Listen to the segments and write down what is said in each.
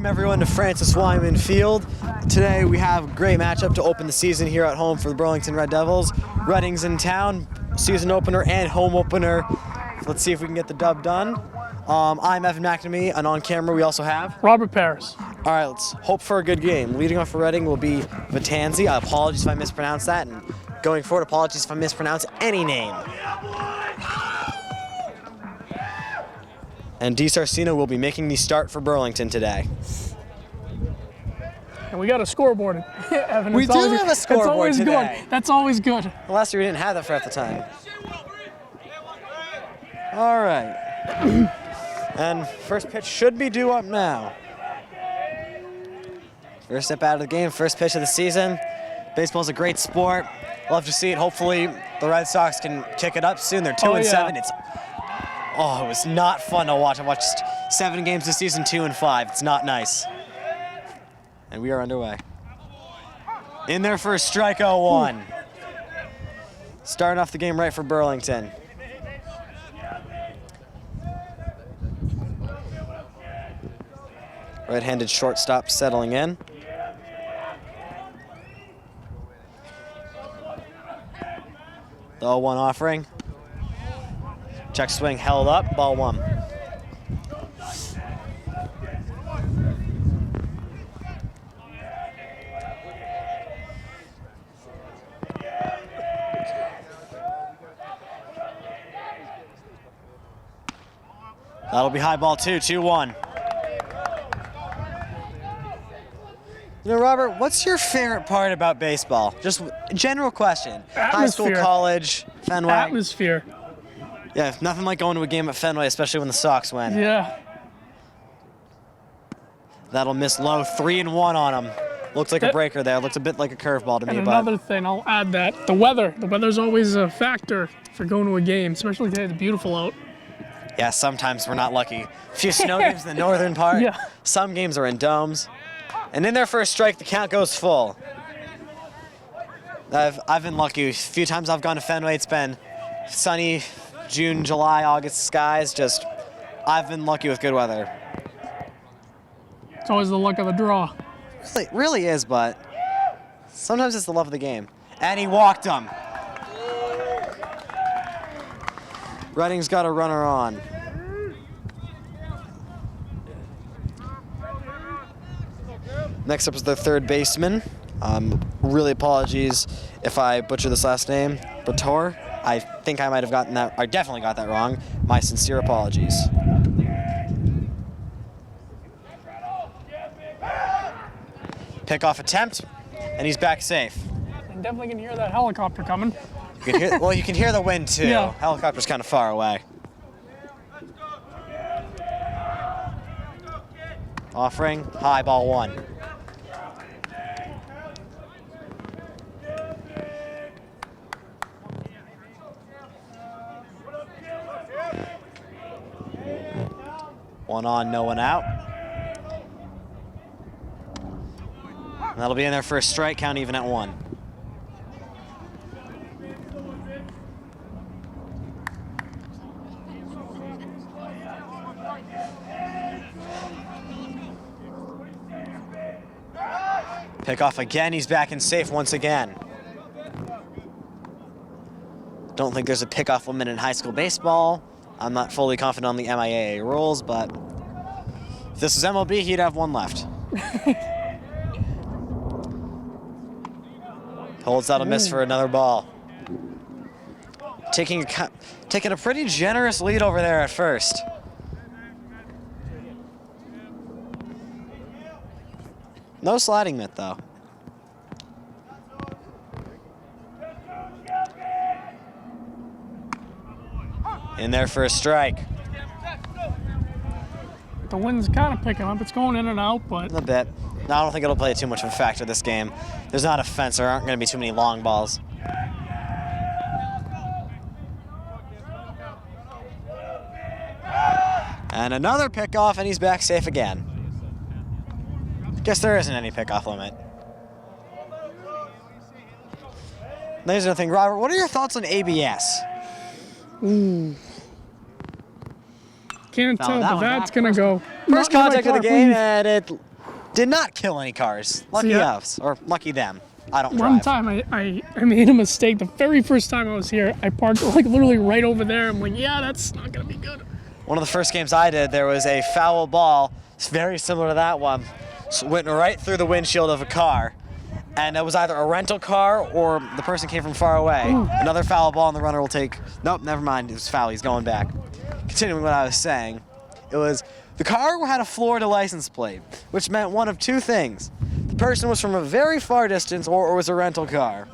Welcome everyone to Francis Wyman Field. Today we have a great matchup to open the season here at home for the Burlington Red Devils. Reading's in town, season opener and home opener. Let's see if we can get the dub done. I'm Evan McNamee, and on camera we also have Robert Parris. All right, let's hope for a good game. Leading off for Reading will be Vitanzi. Apologies if I mispronounce that, and going forward, apologies if I mispronounce any name. And DiSarcino will be making the start for Burlington today. And we got a scoreboard, Evan. We do have a scoreboard today. That's always good. That's always good. Well, last year we didn't have that for half the time. All right. And first pitch should be due up now. First step out of the game, first pitch of the season. Baseball's a great sport. Love to see it. Hopefully the Red Sox can kick it up soon. They're 2-7. It was not fun to watch. I watched 7 games this season, 2-5. It's not nice. And we are underway. In there for a strike, 0-1. Starting off the game right for Burlington. Right-handed shortstop settling in. The 0-1 offering. Check swing held up, ball 1. That'll be high ball 2, 2-1. You know, Robert, what's your favorite part about baseball? Just a general question. Atmosphere. High school, college, Fenway. Atmosphere. Yeah, nothing like going to a game at Fenway, especially when the Sox win. Yeah. That'll miss low, 3-1 on him. Looks like a breaker there. Looks a bit like a curveball to me. And another thing, I'll add that the weather. The weather's always a factor for going to a game, especially today. It's beautiful out. Yeah, sometimes we're not lucky. A few snow games in the northern part. Yeah. Some games are in domes. And in there for a strike, the count goes full. I've been lucky. A few times I've gone to Fenway, it's been sunny June, July, August skies. I've been lucky with good weather. It's always the luck of the draw. It really is, but sometimes it's the love of the game. And he walked him. Reading's got a runner on. Next up is their third baseman. Really apologies if I butcher this last name. Bator. I think I might have gotten that, I definitely got that wrong. My sincere apologies. Pickoff attempt, and he's back safe. You definitely can hear that helicopter coming. You can hear the wind too. Yeah. Helicopter's kind of far away. Offering, high ball 1. One on, no one out. And that'll be in there for a strike, count even at 1. Pickoff again, he's back and safe once again. Don't think there's a pickoff limit in high school baseball. I'm not fully confident on the MIAA rules, but if this was MLB, he'd have 1 left. Holds out a miss for another ball. Taking a pretty generous lead over there at first. No sliding mitt, though. In there for a strike. The wind's kind of picking up. It's going in and out, but A bit. No, I don't think it'll play too much of a factor this game. There's not a fence. There aren't going to be too many long balls. And another pickoff, and he's back safe again. Guess there isn't any pickoff limit. There's another thing. Robert, what are your thoughts on ABS? Can't tell, but that's going to go. First contact of the game, and it Did not kill any cars. Lucky us, or lucky them. I don't drive. One time I made a mistake. The very first time I was here, I parked like literally right over there. I'm like, yeah, that's not gonna be good. One of the first games I did, there was a foul ball. It's very similar to that one. So went right through the windshield of a car. And it was either a rental car or the person came from far away. Ooh. Another foul ball and the runner will take, nope, never mind, it was foul, he's going back. Continuing what I was saying, it was, the car had a Florida license plate, which meant one of two things. The person was from a very far distance or it was a rental car.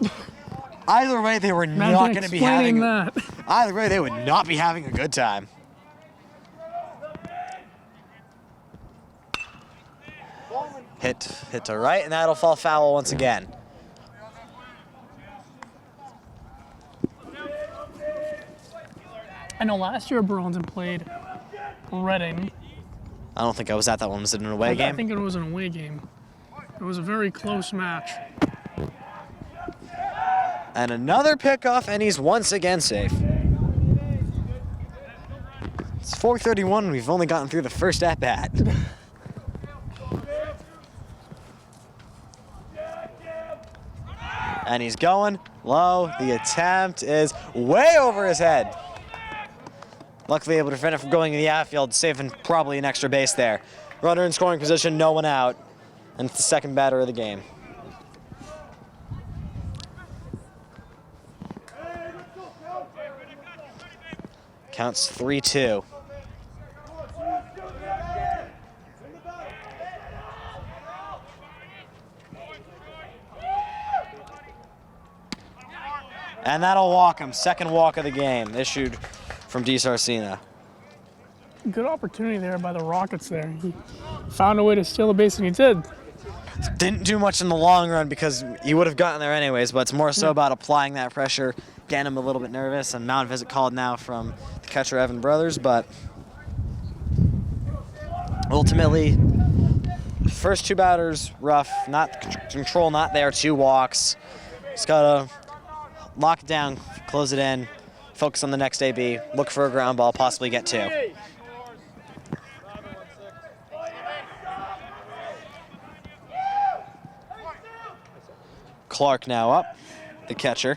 Either way, they were not going to be having, either way, they would not be having a good time. Hit to right, and that'll fall foul once again. I know last year Burlington played Reading. I don't think I was at that one. Was it an away game? I think it was an away game. It was a very close match. And another pickoff, and he's once again safe. It's 4:31, and we've only gotten through the first at-bat. And he's going low. The attempt is way over his head. Luckily able to prevent it from going in the outfield, saving probably an extra base there. Runner in scoring position, no one out. And it's the second batter of the game. Counts 3-2. And that'll walk him. Second walk of the game, issued from D. Sarcina. Good opportunity there by the Rockets there. He found a way to steal a base, and he did. Didn't do much in the long run because he would have gotten there anyways, but it's more so about applying that pressure, getting him a little bit nervous, and mound visit called now from the catcher, Evan Brothers, but ultimately, first two batters, rough, not control not there, 2 walks. Just gotta lock it down, close it in, focus on the next AB, look for a ground ball, possibly get 2. Clark now up, the catcher.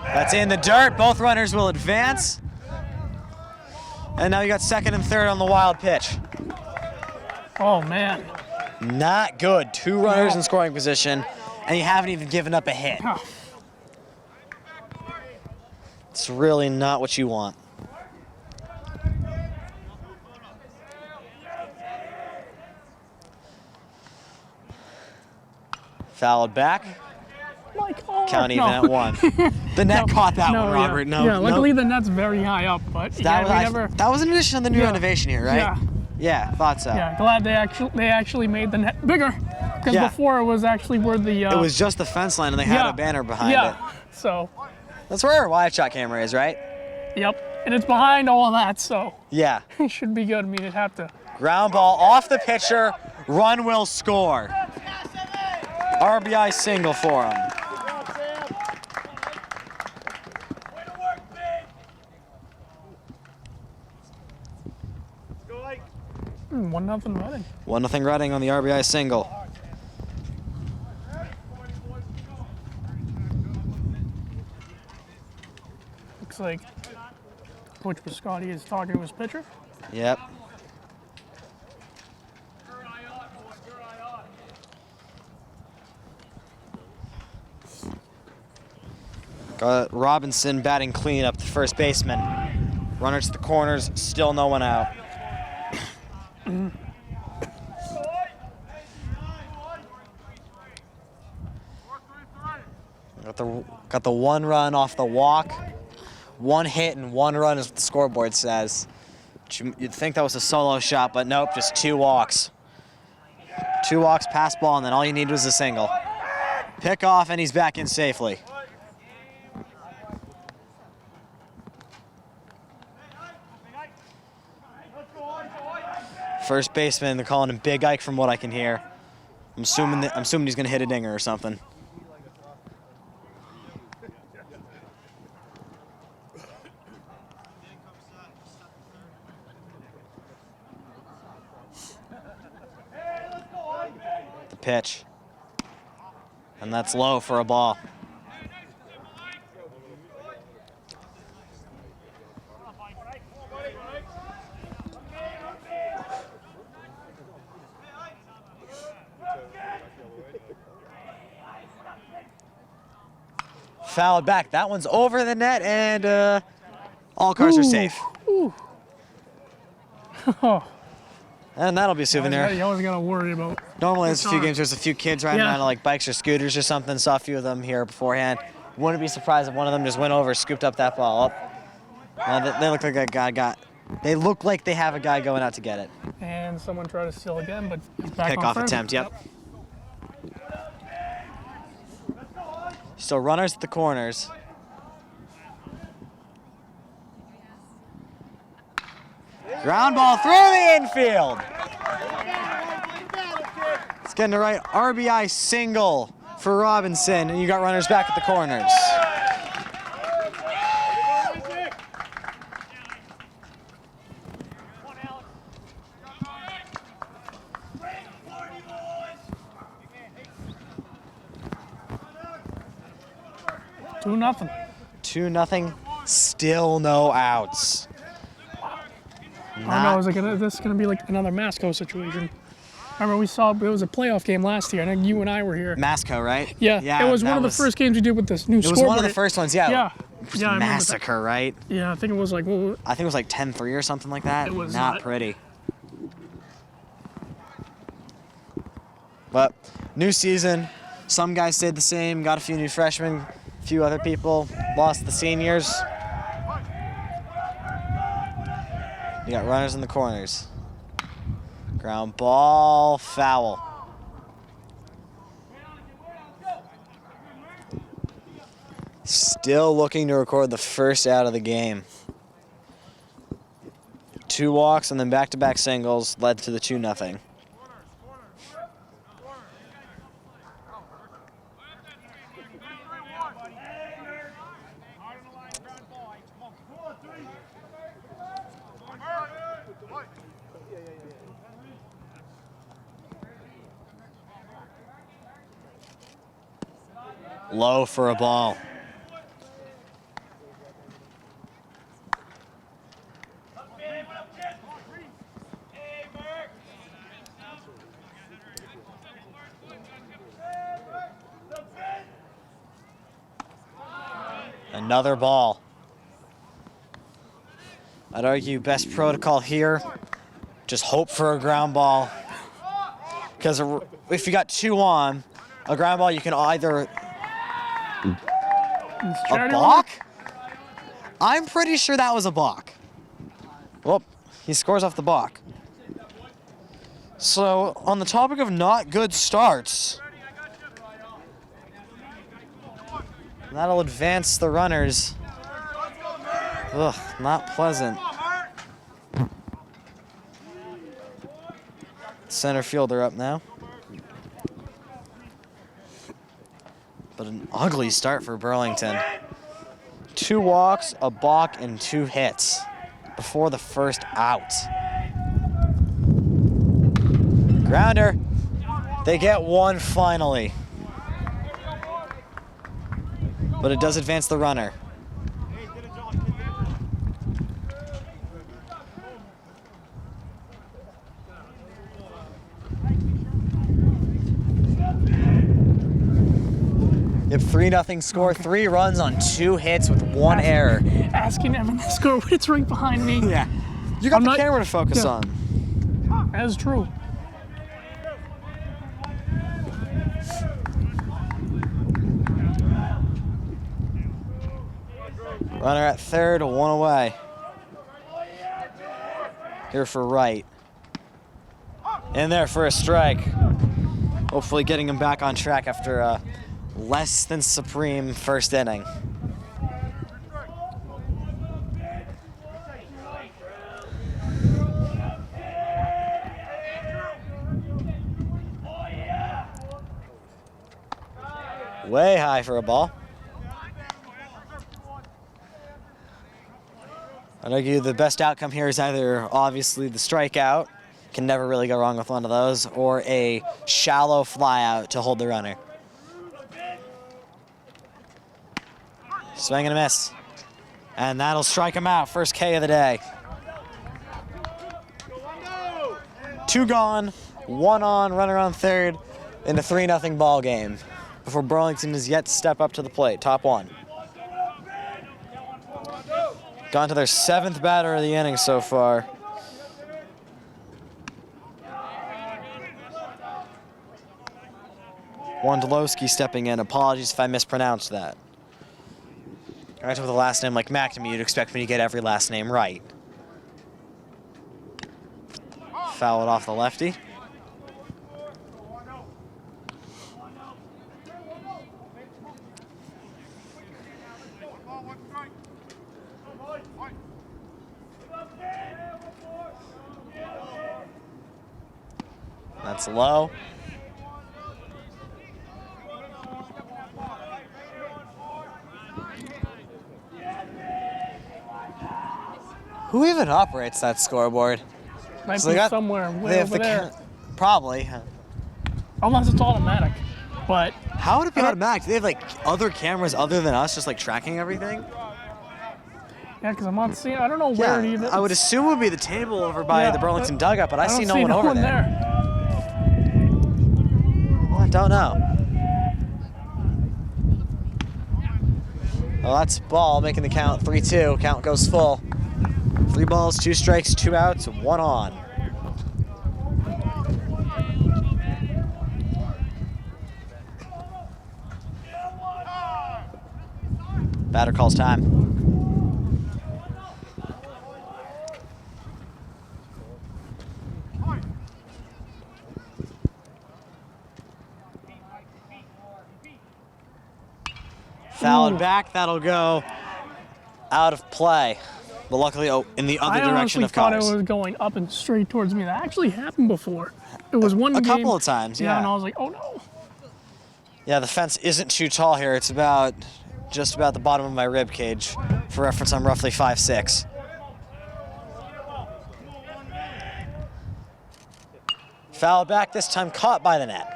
That's in the dirt. Both runners will advance. And now you got second and third on the wild pitch. Oh, man. Not good. 2 runners in scoring position, and you haven't even given up a hit. It's really not what you want. Fouled back. Count even at 1. The net caught that one, Robert. Yeah. No, luckily the net's very high up, but that was an addition on the new renovation here, right? Yeah, thought so. Yeah, glad they actually made the net bigger, because before it was actually where the it was just the fence line, and they had a banner behind it. So that's where our wide shot camera is, right? Yep, and it's behind all that, so yeah, it should be good. I mean, it'd have to. Ground ball off the pitcher, run will score. RBI single for him. Mm, 1-0 Reading. 1-0 Reading on the RBI single. Looks like Coach Biscotti is talking to his pitcher. Yep. Got Robinson batting clean up, the first baseman. Runner to the corners, still no one out. Got the 1 run off the walk. 1 hit and 1 run is what the scoreboard says. You'd think that was a solo shot, but nope, just 2 walks. 2 walks, pass ball, and then all you need was a single. Pick off, and he's back in safely. First baseman, they're calling him Big Ike from what I can hear. I'm assuming he's gonna hit a dinger or something. pitch. And that's low for a ball. Fouled back. That one's over the net, and all cars are safe. Ooh. Oh. And that'll be a souvenir. You always got to worry about. Normally, there's a few games, there's a few kids riding around on like bikes or scooters or something. Saw a few of them here beforehand. Wouldn't be surprised if one of them just went over, scooped up that ball up. They look like a guy they look like they have a guy going out to get it. And someone tried to steal again, but he's back on Pickoff first. attempt, yep. So runners at the corners. Ground ball through the infield. It's getting the right RBI single for Robinson, and you got runners back at the corners. Two nothing. 2-0. Still no outs. Oh no, this is gonna be like another Masco situation. Remember, we saw it was a playoff game last year. I think you and I were here. Masco, right? Yeah, it was one of the first games we did with this new scoreboard. It was one of the first ones, yeah. Yeah. It was massacre, right? Yeah, I think it was like. I think it was like 10-3 or something like that. It was not pretty. But new season. Some guys stayed the same. Got a few new freshmen. A few other people lost the seniors. You got runners in the corners. Ground ball, foul. Still looking to record the first out of the game. 2 walks and then back-to-back singles led to the 2-0. Low for a ball. Another ball. I'd argue best protocol here, just hope for a ground ball. Because if you got 2 on, a ground ball you can either... A balk? I'm pretty sure that was a balk. Well, he scores off the balk. So, on the topic of not good starts, that'll advance the runners. Ugh, not pleasant. Center fielder up now. But an ugly start for Burlington. 2 walks, a balk, and 2 hits before the first out. Grounder. They get 1 finally. But it does advance the runner. Yep, 3-0 score, 3 runs on 2 hits with 1 error. Asking Evan to score, it's right behind me. Yeah. You got the camera to focus on. That is true. Runner at third, 1 away. Here for right. In there for a strike. Hopefully getting him back on track after a less than supreme first inning. Way high for a ball. I'd argue the best outcome here is either obviously the strikeout Can never really go wrong with one of those, or a shallow fly out to hold the runner. Swing and a miss. And that'll strike him out. First K of the day. 2 gone, 1 on, runner on third in a 3-0 ball game before Burlington is yet to step up to the plate. Top 1. Gone to their 7th batter of the inning so far. Wondolowski stepping in. Apologies if I mispronounced that. Right with a last name like McNamee, you'd expect me to get every last name right. Foul it off the lefty. That's low. Who even operates that scoreboard? Might So be they got- somewhere way They have over there. probably. Unless it's automatic. But How would it be automatic? Do they have like other cameras other than us just like tracking everything? yeah, because I'm not seeing. I don't know where it even. I would assume it would be the table over by Yeah, the Burlington dugout, but I see don't no one over there. Well, I don't know. Well, that's ball, making the count 3-2. Count goes full. 3 balls, 2 strikes, 2 outs, 1 on. Batter calls time. Fouled back, that'll go out of play. But luckily, in the other I direction honestly of thought cars. it was going up and straight towards me. That actually happened before. It was one A game. couple of times, yeah. And I was like, oh no. Yeah, the fence isn't too tall here. It's about just about the bottom of my rib cage. For reference, I'm roughly 5'6". Foul back, this time caught by the net.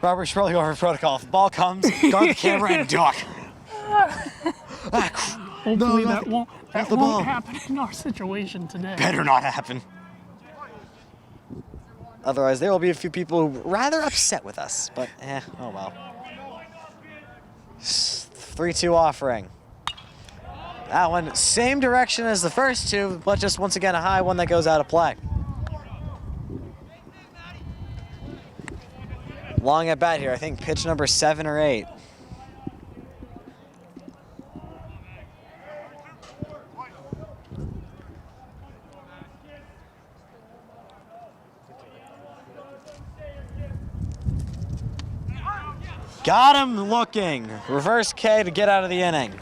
Robert, you should probably go over protocol. If the ball comes, guard the camera and duck. Hopefully that won't the ball. happen in our situation today. Better not happen. Otherwise, there will be a few people rather upset with us, but oh well. 3-2 offering. That one, same direction as the first 2, but just once again a high one that goes out of play. Long at bat here, I think pitch number 7 or 8. Got him looking. Reverse K to get out of the inning.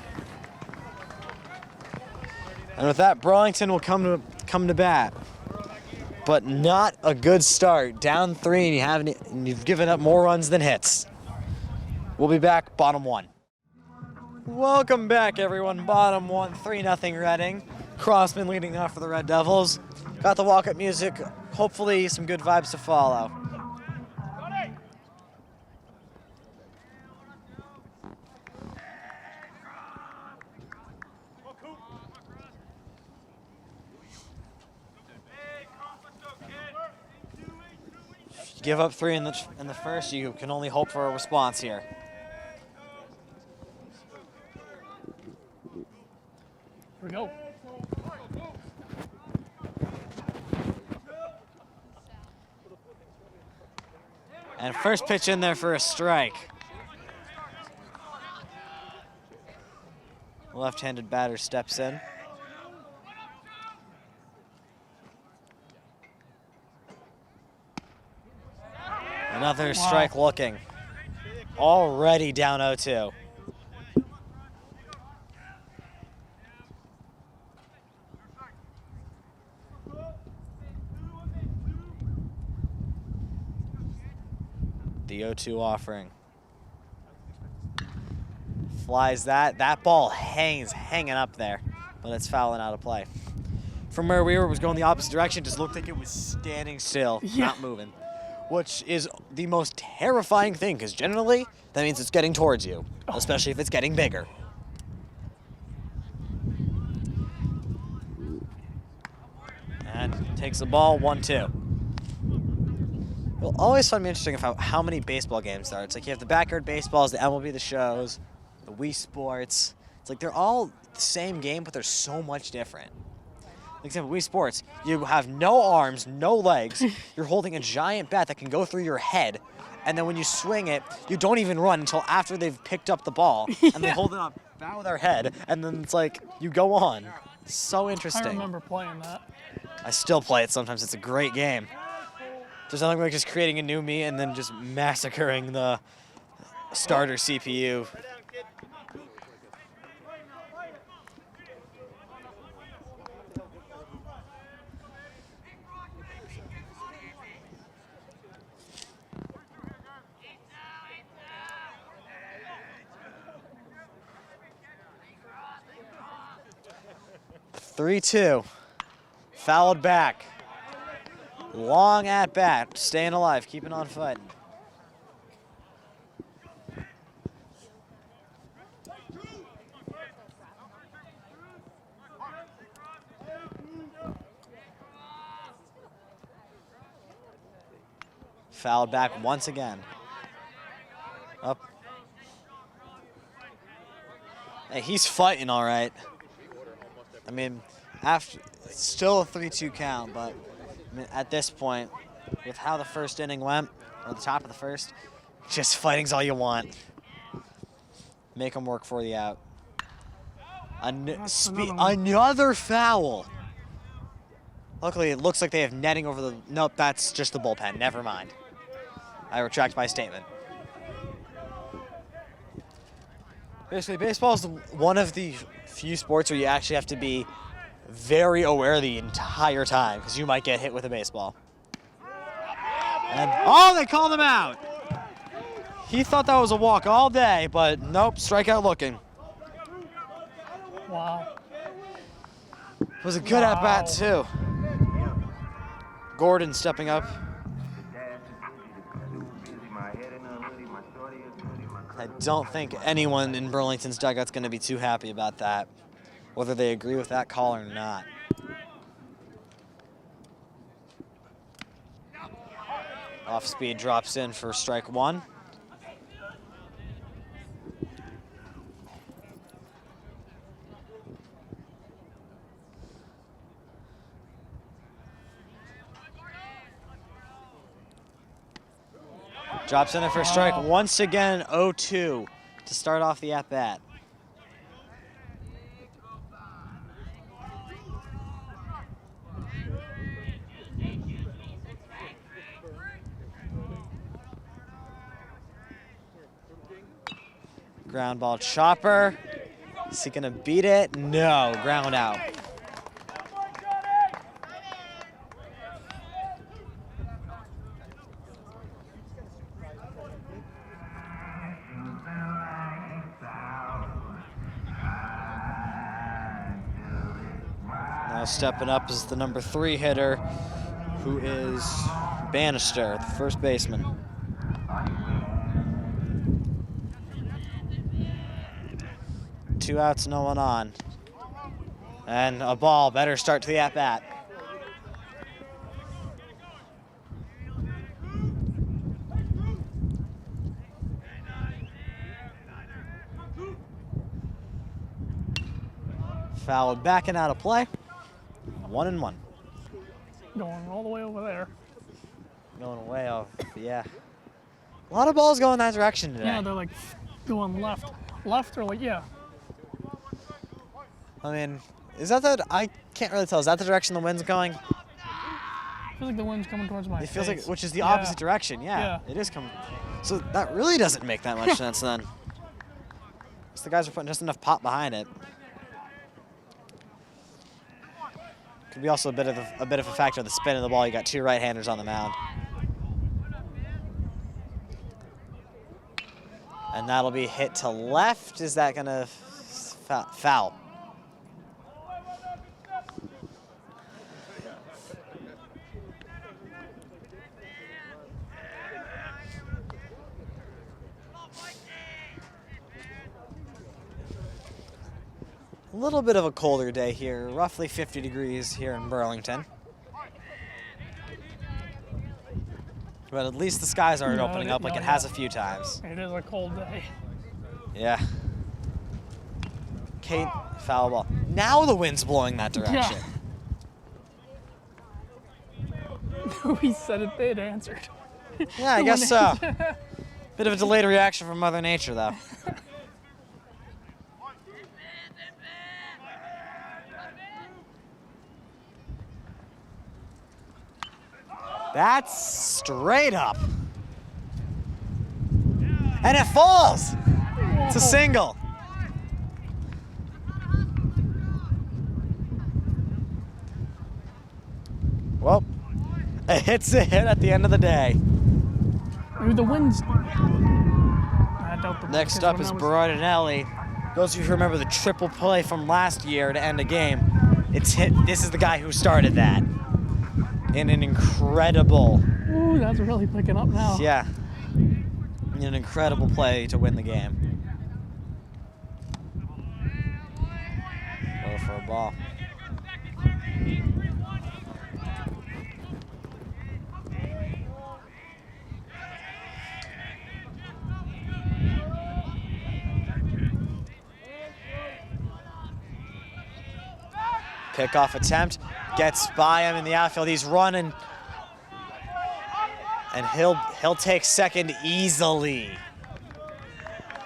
And with that, Burlington will come to bat. But not a good start. Down 3 and you've given up more runs than hits. We'll be back, bottom 1. Welcome back, everyone. Bottom 1, 3-0 Reading. Crossman leading off for the Red Devils. Got the walk-up music. Hopefully some good vibes to follow. Give up 3 in the first, you can only hope for a response here. Here we go. And first pitch in there for a strike. Left-handed batter steps in. Another strike looking. Already down 0-2. The 0-2 offering. Flies that. That ball hanging up there, but it's fouling out of play. from where we were was going the opposite direction. Just looked like it was standing still, not moving, which is the most terrifying thing because generally that means it's getting towards you, especially if it's getting bigger. And takes the ball, 1-2. It'll always find me interesting about how many baseball games there are. It's like you have the backyard baseballs, the MLB The Shows, the Wii Sports. It's like they're all the same game, but they're so much different. For example, Wii Sports, you have no arms, no legs. You're holding a giant bat that can go through your head. And then when you swing it, you don't even run until after they've picked up the ball. And they hold it up, bow their head, and then it's like, you go on. It's so interesting. I remember playing that. I still play it sometimes. It's a great game. There's nothing like just creating a new me and then just massacring the starter CPU. Three-two. Fouled back. Long at bat, staying alive, keeping on fighting. Fouled back once again. Up. Hey, he's fighting all right. I mean, after it's still a 3-2 count, but I mean, at this point, with how the first inning went, or the top of the first, just fighting's all you want. Make them work for the out. Another foul. Luckily, it looks like they have netting over the... Nope, that's just the bullpen. Never mind. I retract my statement. Basically, baseball is one of the few sports where you actually have to be very aware the entire time because you might get hit with a baseball. And, oh, they called him out. He thought that was a walk all day, but nope, strikeout looking. Wow. It was a good at-bat, too. Gordon stepping up. I don't think anyone in Burlington's dugout's going to be too happy about that, whether they agree with that call or not. Off speed drops in for strike one. Drops in there for a strike. Once again, 0-2 to start off the at-bat. Ground ball chopper. Is he gonna beat it? No, ground out. Now stepping up is the number 3 hitter, who is Bannister, the first baseman. Two outs, no one on. And a ball, better start to the at-bat. Fouled back and out of play. 1-1. Going all the way over there. Going way off, yeah. A lot of balls going that direction today. Yeah, they're like going left. Left or like, yeah. I mean, is that I can't really tell. Is that the direction the wind's going? It feels like the wind's coming towards my It feels face. like, which is the opposite direction, yeah. It is coming. So that really doesn't make that much sense then. Because the guys are putting just enough pop behind it. Could be also a bit of a factor of the spin of the ball. You got 2 right-handers on the mound. And that'll be hit to left. Is that gonna foul? A little bit of a colder day here, roughly 50 degrees here in Burlington. But at least the skies aren't opening up like it has a few times. It is a cold day. Yeah. Kate, foul ball. Now the wind's blowing that direction. Yeah. We said it, they'd answered. Yeah, I guess so. Bit of a delayed reaction from Mother Nature, though. That's straight up. And it falls. It's a single. Well, a hit's a hit at the end of the day. Maybe the wind's... I doubt the Next up is Burlington. Those of you who remember the triple play from last year to end a game, this is the guy who started that. In an incredible... Ooh, that's really picking up now. Yeah. In an incredible play to win the game. Go for a ball. Pickoff attempt, gets by him in the outfield. He's running, and he'll take second easily.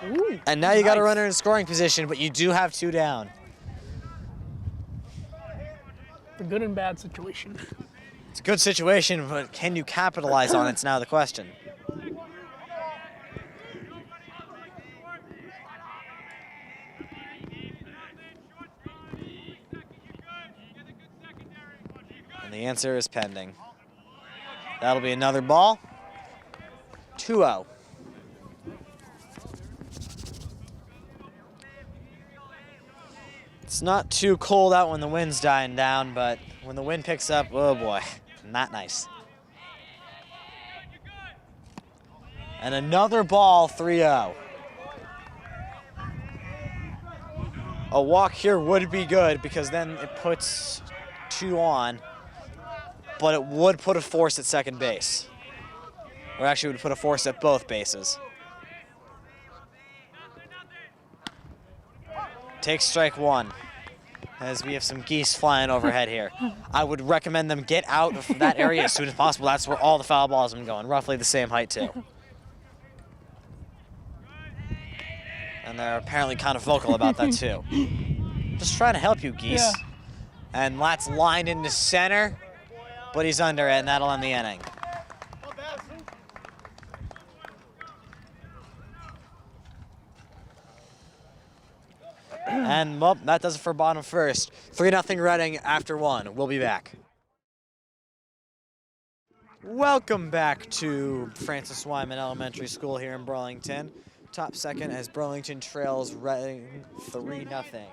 Ooh, and now you got a runner in scoring position, but you do have 2 down. A good and bad situation. It's a good situation, but can you capitalize on it? It's now the question. And the answer is pending. That'll be another ball. 2-0. It's not too cold out when the wind's dying down, but when the wind picks up, oh boy, not nice. And another ball, 3-0. A walk here would be good because then it puts 2 on. But it would put a force at second base. Or actually, it would put a force at both bases. Take strike 1, as we have some geese flying overhead here. I would recommend them get out of that area as soon as possible. That's where all the foul balls have been going, roughly the same height too. And they're apparently kind of vocal about that too. Just trying to help you, geese. Yeah. And that's lined into center. But he's under it, and that'll end the inning. And, well, that does it for bottom first. 3-0 Reading after 1. We'll be back. Welcome back to Francis Wyman Elementary School here in Burlington. Top second as Burlington trails Reading 3-0.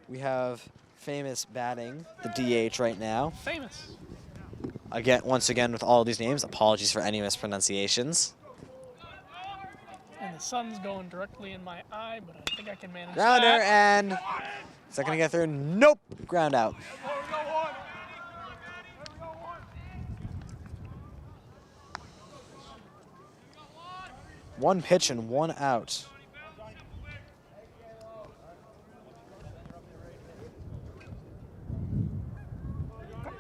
We have Famous batting the DH right now. Famous. Once again, with all of these names, apologies for any mispronunciations. And the sun's going directly in my eye, but I think I can manage Grounder, that. and is that going to get through? Nope. Ground out. One pitch and 1 out.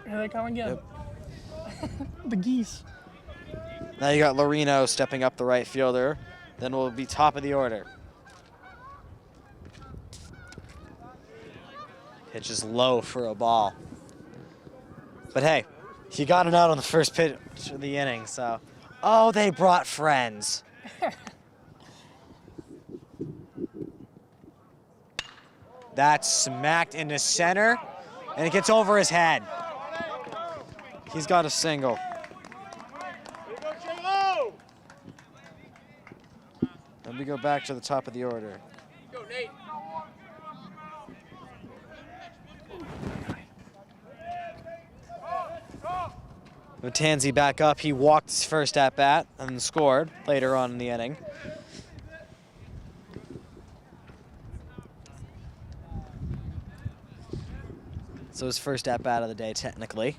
Here they come again. Yep. The geese. Now you got Lorino stepping up the right fielder. Then we'll be top of the order. Pitch is low for a ball. But hey, he got it out on the first pitch of the inning, so. Oh, they brought friends. That's smacked into center, and it gets over his head. He's got a single. Then we go back to the top of the order. Go, Nate. With Tansy back up, he walked his first at-bat and scored later on in the inning. So his first at bat of the day, technically.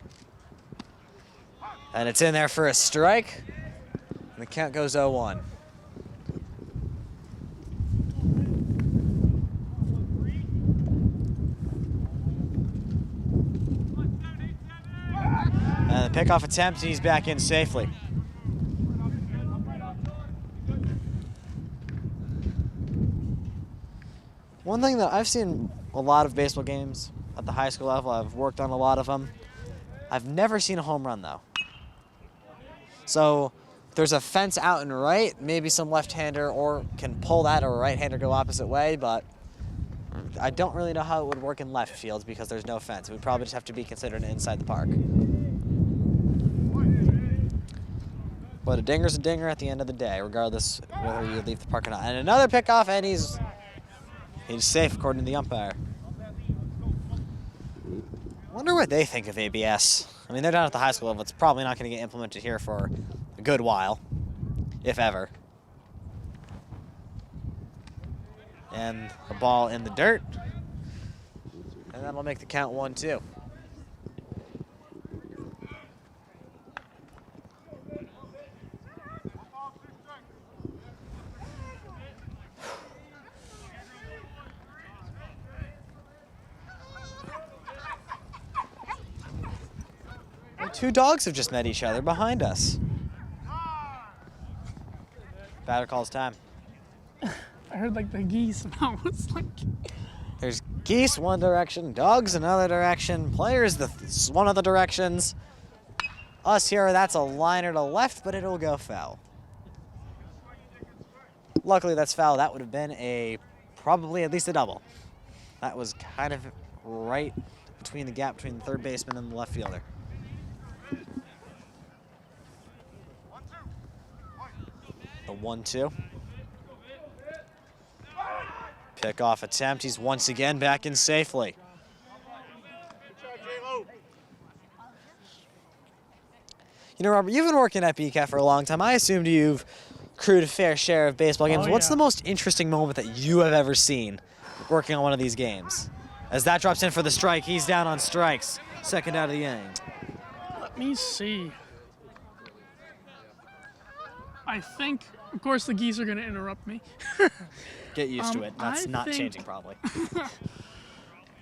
And it's in there for a strike. And the count goes 0-1. And the pickoff attempt, he's back in safely. One thing that I've seen a lot of baseball games at the high school level, I've worked on a lot of them. I've never seen a home run though. So if there's a fence out and right, maybe some left-hander or can pull that or a right-hander go opposite way, but I don't really know how it would work in left fields because there's no fence. It would probably just have to be considered inside the park. But a dinger's a dinger at the end of the day, regardless whether you leave the park or not. And another pickoff, and he's safe according to the umpire. Wonder what they think of ABS. I mean, they're down at the high school level. It's probably not going to get implemented here for a good while, if ever. And the ball in the dirt. And that'll make the count 1-2. Two dogs have just met each other behind us. Batter calls time. I heard like the geese, and I was like... There's geese one direction, dogs another direction, players one of the directions. Us here, that's a liner to left, but it'll go foul. Luckily that's foul. That would have been probably at least a double. That was kind of right between the gap between the third baseman and the left fielder. The 1-2. Pickoff attempt. He's once again back in safely. You know, Robert, you've been working at BCAT for a long time. I assumed you've crewed a fair share of baseball games. Oh, What's yeah. the most interesting moment that you have ever seen working on one of these games? As that drops in for the strike, he's down on strikes. Second out of the inning. Let me see. I think, of course, the geese are going to interrupt me. Get used to it. That's I not think- changing, probably.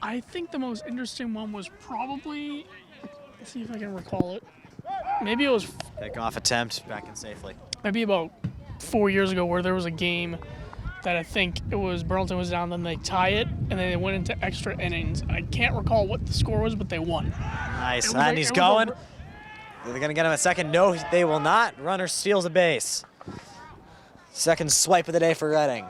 I think the most interesting one was probably, let's see if I can recall it. Maybe it was Pickoff attempt, back in safely. maybe about 4 years ago where there was a game that I think it was Burlington was down, then they tie it, and then they went into extra innings. I can't recall what the score was, but they won. Nice, It was and a- he's it was going. a- They're going to get him at second. No, they will not. Runner steals a base. Second swipe of the day for Reading.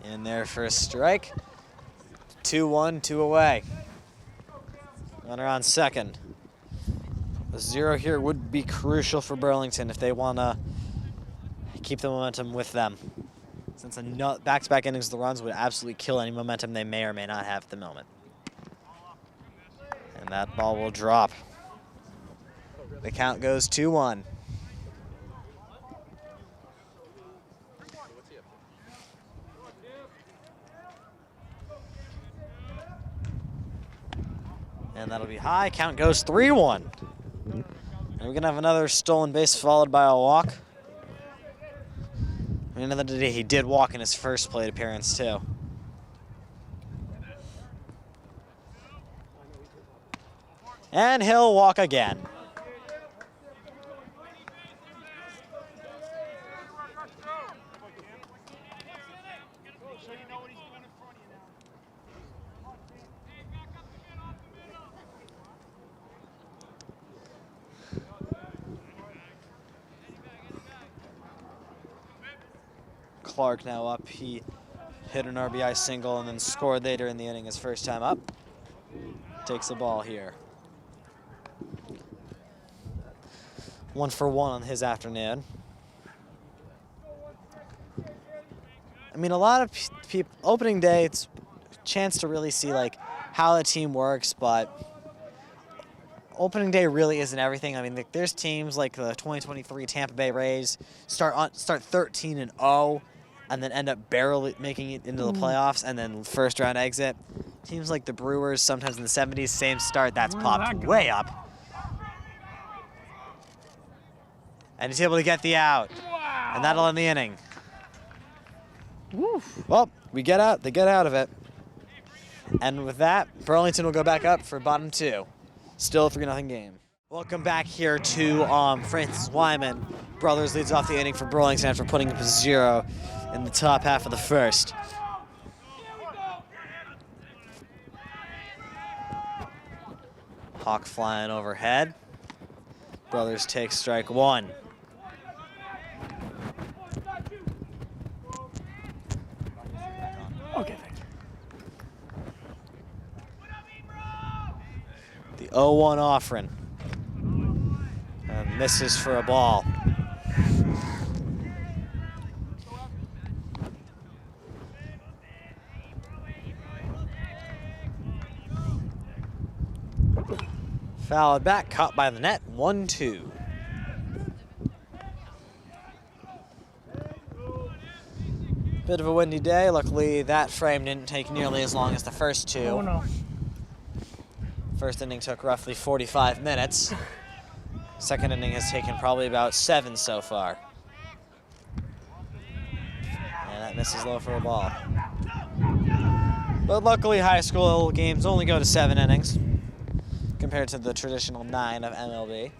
In there for a strike. 2-1, 2 away. Runner on second. A 0 here would be crucial for Burlington if they want to keep the momentum with them. Since a back-to-back innings of the runs would absolutely kill any momentum they may or may not have at the moment. And that ball will drop. The count goes 2-1. And that'll be high. Count goes 3-1. And we're going to have another stolen base followed by a walk. I mean, another day he did walk in his first plate appearance, too. And he'll walk again. Clark now up. He hit an RBI single and then scored later in the inning his first time up. Takes the ball here. 1-for-1 on his afternoon. I mean, a lot of people, opening day, it's a chance to really see like how the team works, but opening day really isn't everything. I mean, there's teams like the 2023 Tampa Bay Rays start 13-0 and then end up barely making it into the playoffs and then first round exit. Teams like the Brewers, sometimes in the 70s, same start, that's popped way up. And he's able to get the out. Wow. And that'll end the inning. Woof. Well, they get out of it. And with that, Burlington will go back up for bottom 2. Still a 3-0 game. Welcome back here to Francis Wyman. Brothers leads off the inning for Burlington after putting up a 0 in the top half of the first. Hawk flying overhead. Brothers take strike 1. Okay, thank you. The 0-1 offering. And misses for a ball. Fouled back, caught by the net, 1-2. Bit of a windy day. Luckily, that frame didn't take nearly as long as the first 2. Oh no. First inning took roughly 45 minutes. Second inning has taken probably about 7 so far. And that misses low for a ball. But luckily, high school games only go to 7 innings compared to the traditional 9 of MLB.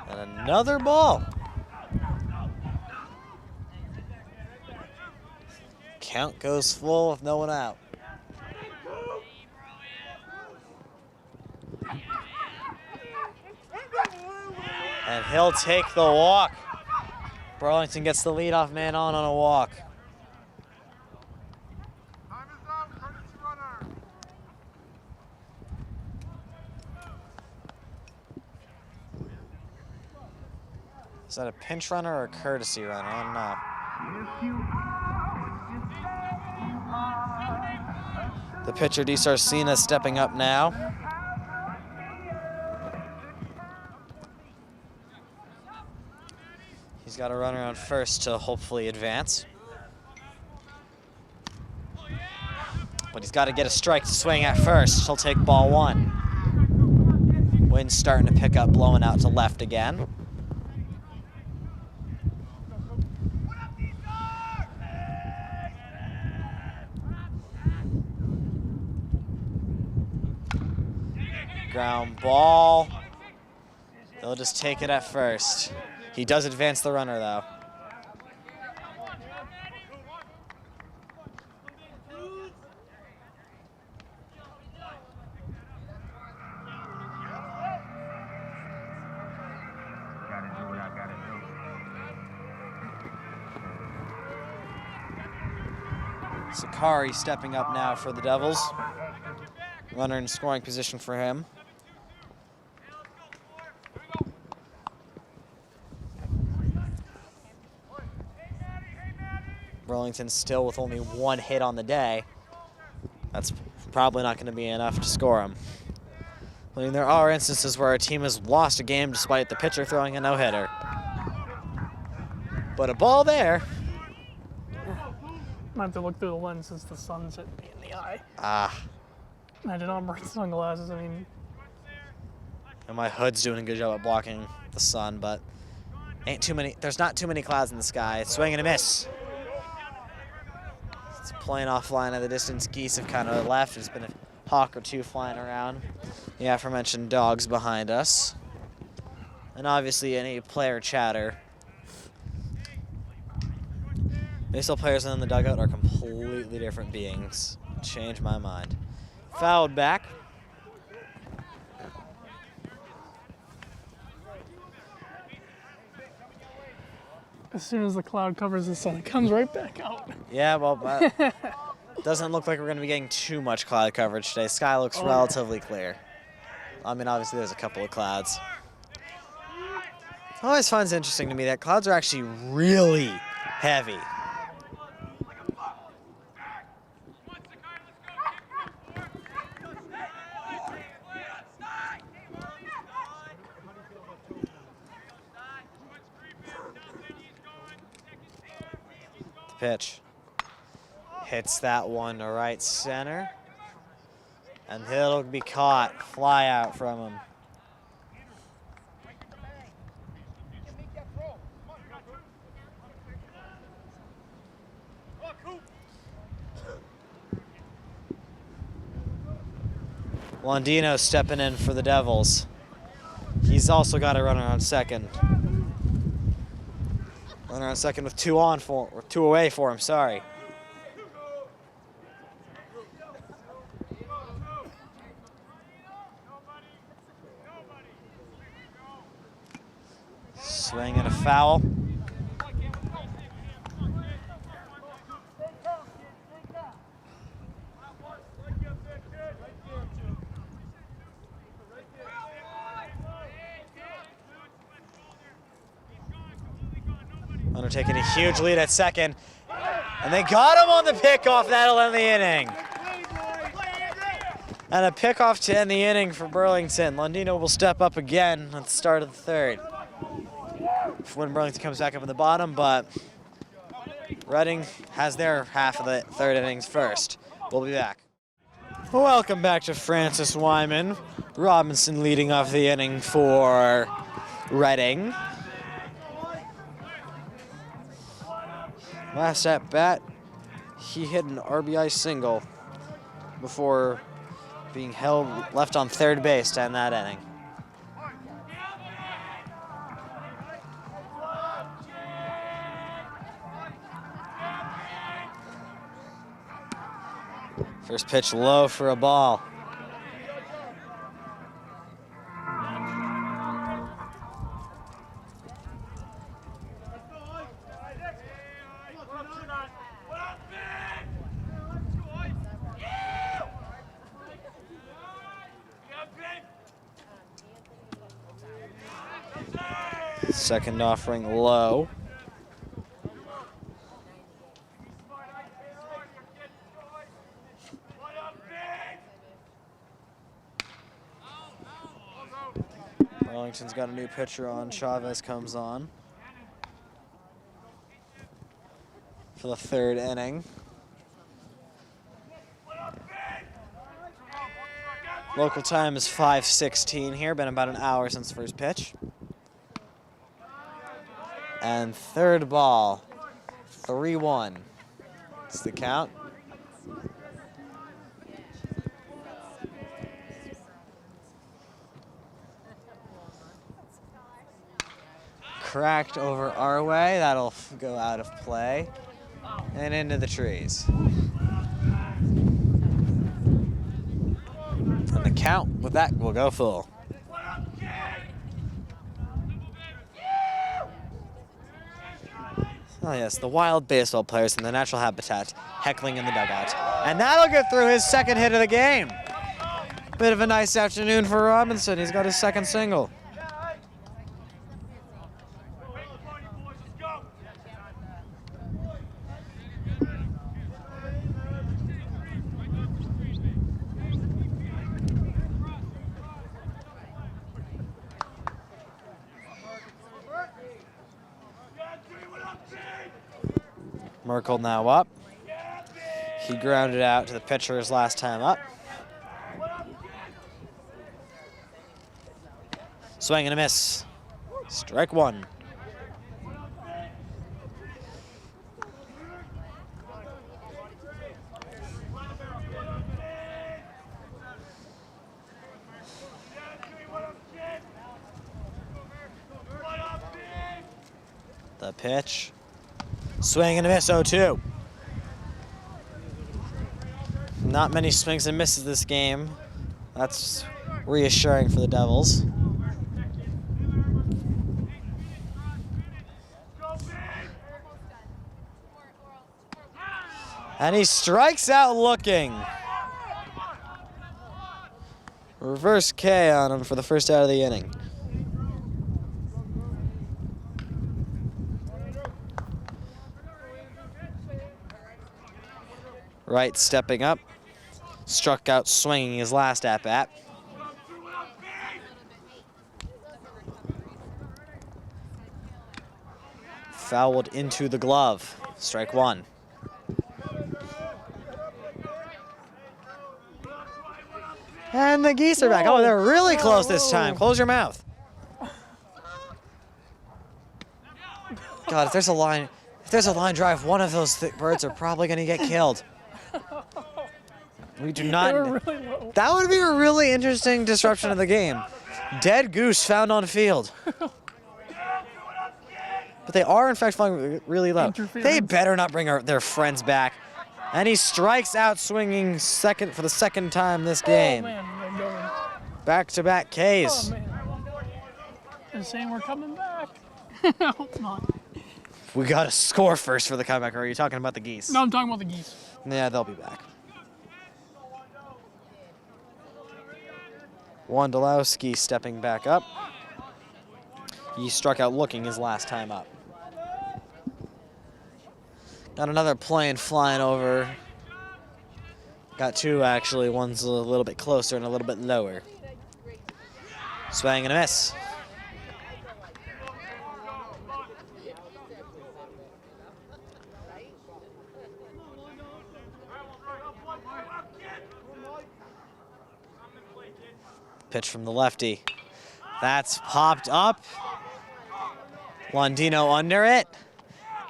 And another ball. Count goes full with no one out. And he'll take the walk. Burlington gets the leadoff man on a walk. Is that a pinch runner or a courtesy runner? I don't know. The pitcher, D. Sarcina, stepping up now. He's got a runner on first to hopefully advance. But he's got to get a strike to swing at first. He'll take ball 1. Wind's starting to pick up, blowing out to left again. Ground ball. They'll just take it at first. He does advance the runner, though. Sakari stepping up now for the Devils. Runner in scoring position for him. Burlington still with only 1 hit on the day. That's probably not going to be enough to score him. I mean, there are instances where a team has lost a game despite the pitcher throwing a no-hitter. But a ball there. I have to look through the lens since the sun's hit me in the eye. Ah. I did not bring sunglasses. I mean, And my hood's doing a good job at blocking the sun, but there's not too many clouds in the sky. It's swing and a miss. It's playing offline at the distance. Geese have kind of left. There's been a hawk or 2 flying around. The aforementioned dogs behind us. And obviously any player chatter. Baseball players in the dugout are completely different beings. Change my mind. Fouled back. As soon as the cloud covers the sun, it comes right back out. Yeah, well, doesn't look like we're going to be getting too much cloud coverage today. Sky looks relatively clear. I mean, obviously there's a couple of clouds. I always find it interesting to me that clouds are actually really heavy. The pitch hits that one to right center, and he'll be caught. Fly out from him. Londino stepping in for the Devils. He's also got a runner on second. Runner on second with two away for him, sorry. Swing and a foul. Taking a huge lead at second, and they got him on the pickoff. That'll end the inning. And a pickoff to end the inning for Burlington. Londino will step up again at the start of the third when Burlington comes back up in the bottom, but Reading has their half of the third innings first. We'll be back. Welcome back to Francis Wyman. Robinson leading off the inning for Reading. Last at bat, he hit an RBI single before being left on third base to end that inning. First pitch low for a ball. Second offering low. Burlington's got a new pitcher on. Chavez comes on for the third inning. Local time is 5:16 here. Been about an hour since the first pitch. And third ball, 3-1. It's the count. Cracked over our way. That'll go out of play and into the trees. And the count with that will go full. Oh yes, the wild baseball players in the natural habitat heckling in the dugout. And that'll get through his second hit of the game. Bit of a nice afternoon for Robinson. He's got his second single. Merkel now up. He grounded out to the pitcher his last time up. Swing and a miss. Strike one. The pitch. Swing and a miss, 0-2. Not many swings and misses this game. That's reassuring for the Devils. And he strikes out looking. Reverse K on him for the first out of the inning. Wright stepping up. Struck out swinging his last at-bat. Fouled into the glove. Strike one. And the Geese are back. Oh, they're really close this time. Close your mouth. God, if there's a line drive, one of those birds are probably going to get killed. We do not. Really low. That would be a really interesting disruption of the game. Dead goose found on field. But they are, in fact, flying really low. They better not bring their friends back. And he strikes out swinging for the second time this game. Oh, man, they're going. Back-to-back Ks. Oh, man. They're saying we're coming back. I hope not. We got to score first for the comeback, or are you talking about the Geese? No, I'm talking about the Geese. Yeah, they'll be back. Wondolowski stepping back up. He struck out looking his last time up. Got another plane flying over. Got two, actually. One's a little bit closer and a little bit lower. Swing and a miss. Pitch from the lefty. That's popped up. Londino under it.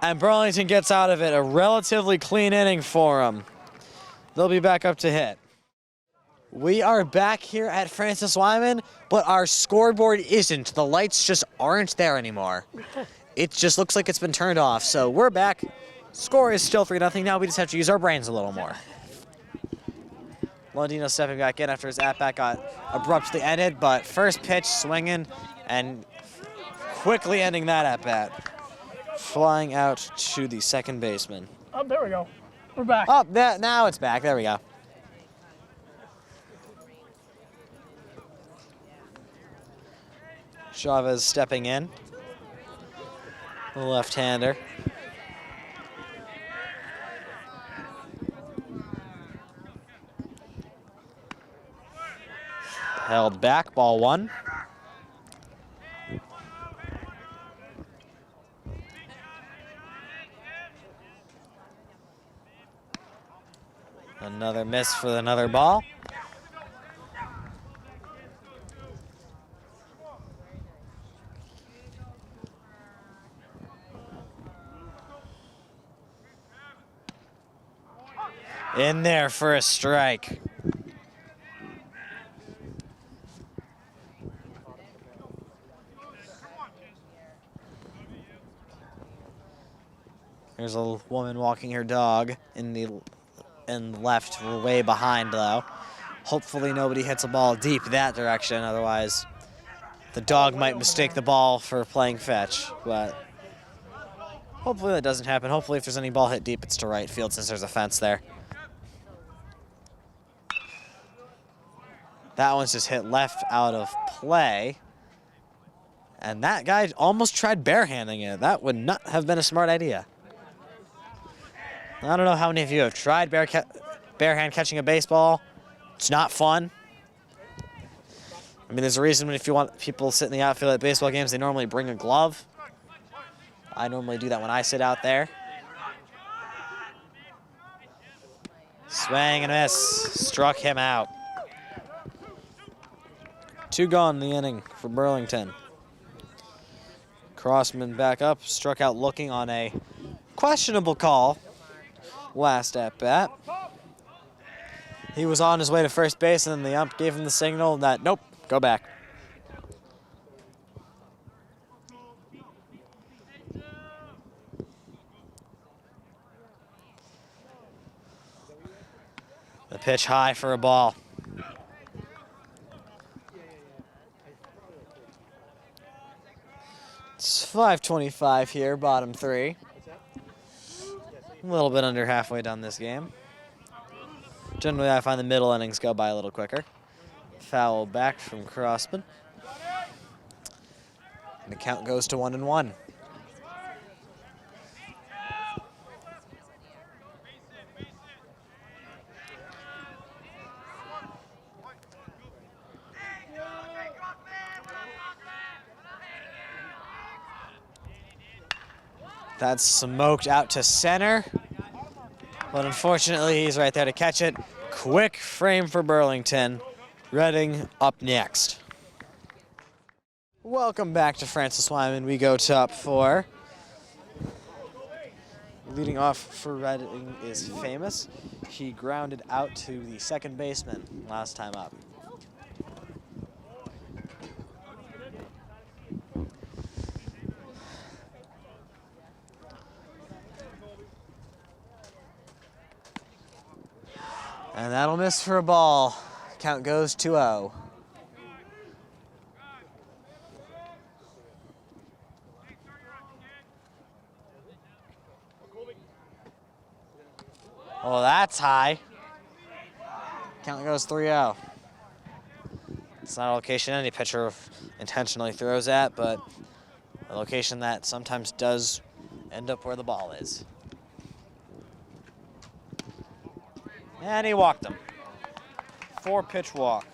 And Burlington gets out of it. A relatively clean inning for them. They'll be back up to hit. We are back here at Francis Wyman, but our scoreboard isn't. The lights just aren't there anymore. It just looks like it's been turned off. So we're back. Score is still 3-0. Now we just have to use our brains a little more. Londino stepping back in after his at-bat got abruptly ended, but first pitch swinging and quickly ending that at-bat. Flying out to the second baseman. Oh, there we go. We're back. Oh, now it's back. There we go. Chavez stepping in. The left-hander. Held back, ball one. Another miss for another ball. In there for a strike. There's a woman walking her dog in left, way behind though. Hopefully nobody hits a ball deep that direction, otherwise the dog might mistake the ball for playing fetch, but hopefully that doesn't happen. Hopefully if there's any ball hit deep, it's to right field since there's a fence there. That one's just hit left out of play. And that guy almost tried barehanding it. That would not have been a smart idea. I don't know how many of you have tried barehand catching a baseball. It's not fun. I mean, there's a reason if you want people to sit in the outfield at baseball games, they normally bring a glove. I normally do that when I sit out there. Swing and a miss. Struck him out. 2 gone in the inning for Burlington. Crossman back up, struck out looking on a questionable call. Last at bat. He was on his way to first base, and then the ump gave him the signal that, nope, go back. The pitch high for a ball. It's 5:25 here, bottom 3. A little bit under halfway done this game. Generally, I find the middle innings go by a little quicker. Foul back from Crossman. And the count goes to 1-1. That's smoked out to center. But unfortunately, he's right there to catch it. Quick frame for Burlington. Reading up next. Welcome back to Francis Wyman. We go top four. Leading off for Reading is Famous. He grounded out to the second baseman last time up. And that'll miss for a ball. Count goes 2-0. Oh, that's high. Count goes 3-0. It's not a location any pitcher intentionally throws at, but a location that sometimes does end up where the ball is. And he walked him. 4-pitch walk.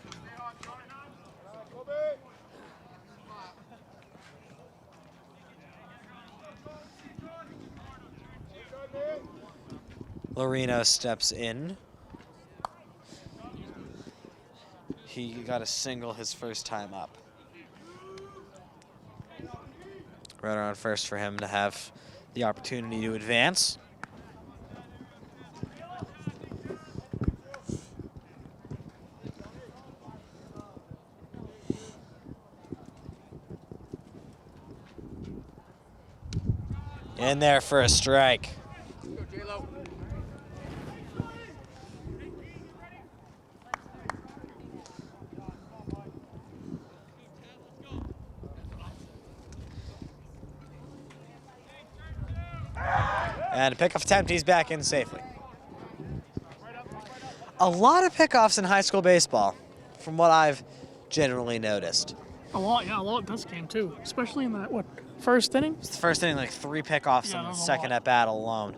Lorino steps in. He got a single his first time up. Runner on first for him to have the opportunity to advance. In there for a strike. And a pickoff attempt, he's back in safely. A lot of pickoffs in high school baseball, from what I've generally noticed. A lot this game too, especially in that, first inning? It's the first inning, like 3 pickoffs on the second at bat alone.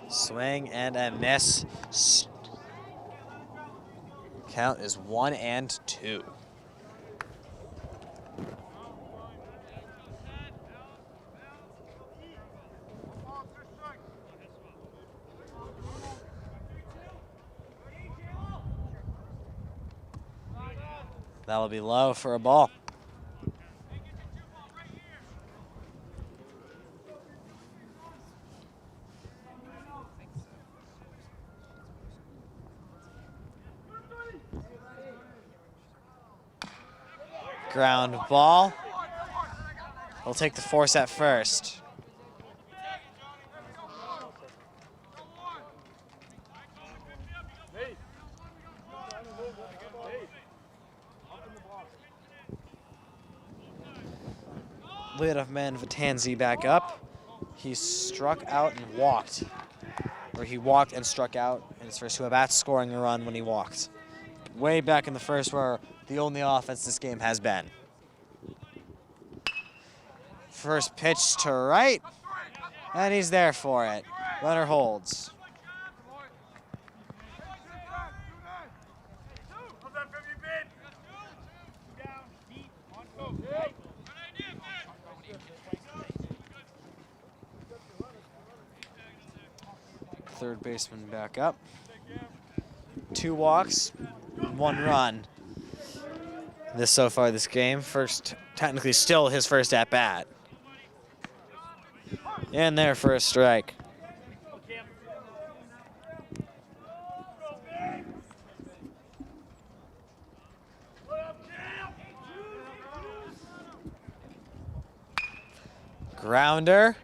Swing and a miss. Count is 1-2. That'll be low for a ball. Ground ball. He'll take the force at first. Leadoff man Vitanzi back up. He struck out and walked. Or he walked and struck out in his first 2 at-bats, scoring a run when he walked. Way back in the first, where the only offense this game has been. First pitch to right, and he's there for it. Runner holds. Third baseman back up. 2 walks, 1 run. So far this game. First, technically still his first at bat. And there for a strike. Grounder.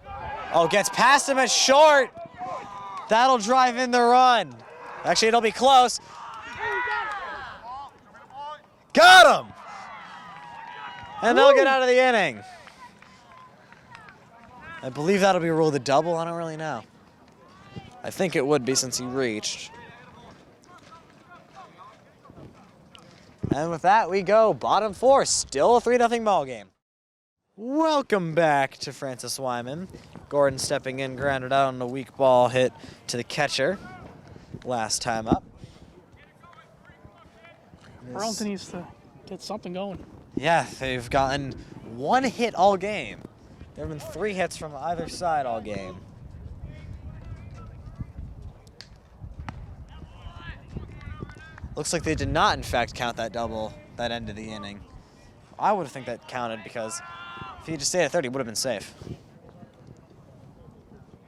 Oh, gets past him at short. That'll drive in the run. Actually, it'll be close. Got him! And they'll get out of the inning. I believe that'll be ruled a double. I don't really know. I think it would be since he reached. And with that, we go bottom four. Still a 3-0 ball game. Welcome back to Francis Wyman. Gordon stepping in, grounded out on a weak ball hit to the catcher last time up. Burlington needs to get something going. Yeah, they've gotten 1 hit all game. There have been 3 hits from either side all game. Looks like they did not, in fact, count that double that end of the inning. I would think that counted because if he just stayed at 30, it would have been safe.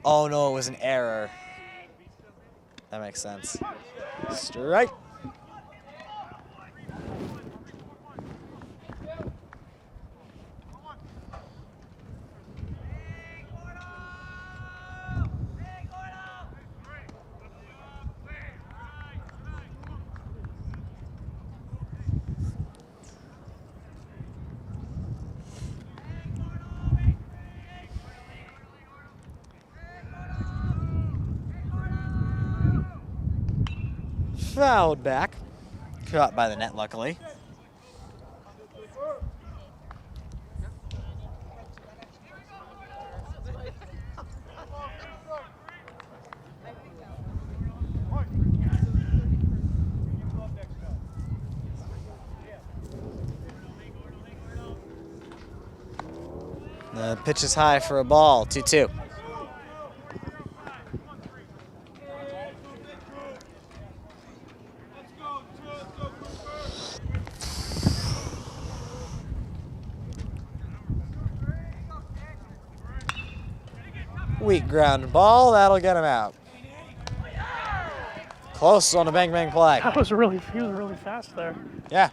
Oh, no, it was an error. That makes sense. Strike. Fouled back. Caught by the net, luckily. The pitch is high for a ball, 2-2. Weak ground ball, that'll get him out. Close on a bang bang play. He was really fast there. Yeah.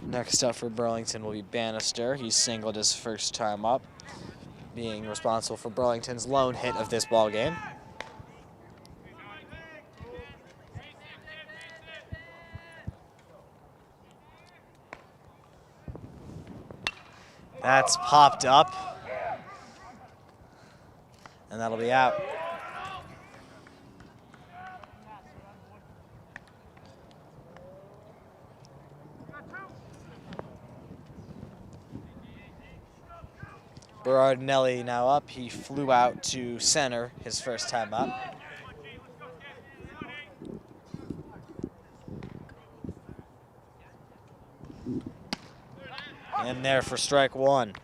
Next up for Burlington will be Bannister. He singled his first time up, being responsible for Burlington's lone hit of this ball game. That's popped up, and that'll be out. Berardinelli now up. He flew out to center his first time up. In there for strike one.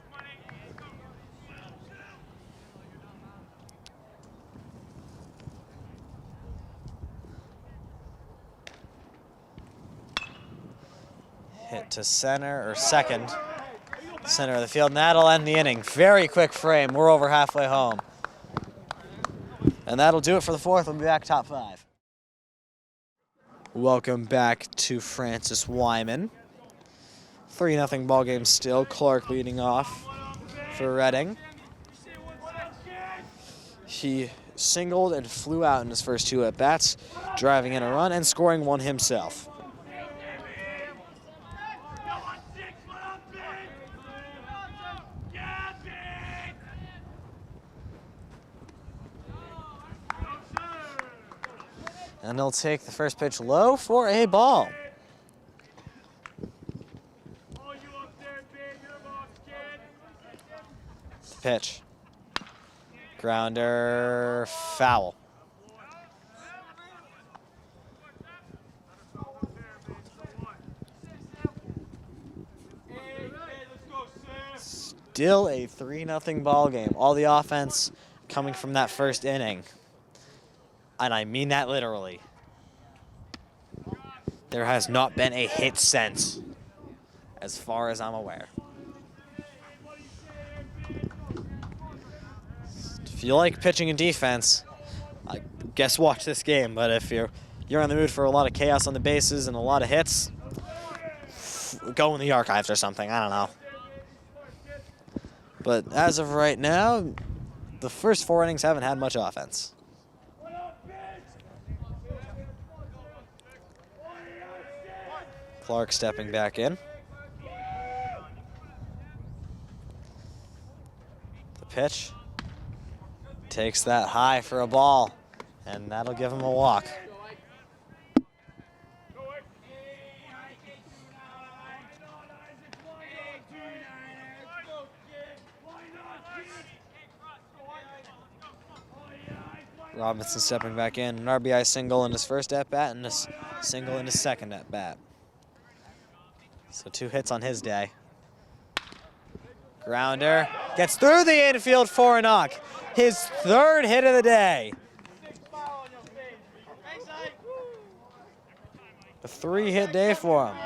Hit to center or second. Center of the field, and that'll end the inning. Very quick frame. We're over halfway home. And that'll do it for the fourth. We'll be back top five. Welcome back to Francis Wyman. 3-0 ball game still. Clark leading off for Reading. He singled and flew out in his first 2 at-bats, driving in a run and scoring one himself. And he'll take the first pitch low for a ball. Pitch. Grounder, foul. Still a 3-0 ball game. All the offense coming from that first inning. And I mean that literally. There has not been a hit since, as far as I'm aware. If you like pitching and defense, I guess watch this game. But if you're in the mood for a lot of chaos on the bases and a lot of hits, go in the archives or something. I don't know. But as of right now, the first 4 innings haven't had much offense. Clark stepping back in. The pitch. Takes that high for a ball, and that'll give him a walk. Robinson stepping back in, an RBI single in his first at-bat and a single in his second at-bat. So 2 hits on his day. Grounder gets through the infield for a knock. His 3rd hit of the day. A 3-hit day for him.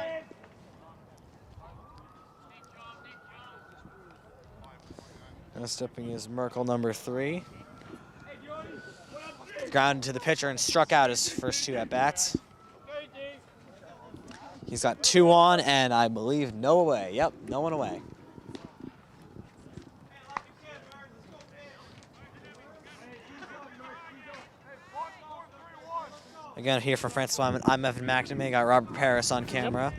Now stepping is Merkel, number 3. Grounded to the pitcher and struck out his first 2 at-bats. He's got 2 on and I believe no away. Yep, no one away. Again, here from Francis Wyman, I'm Evan McNamee. Got Robert Parris on camera.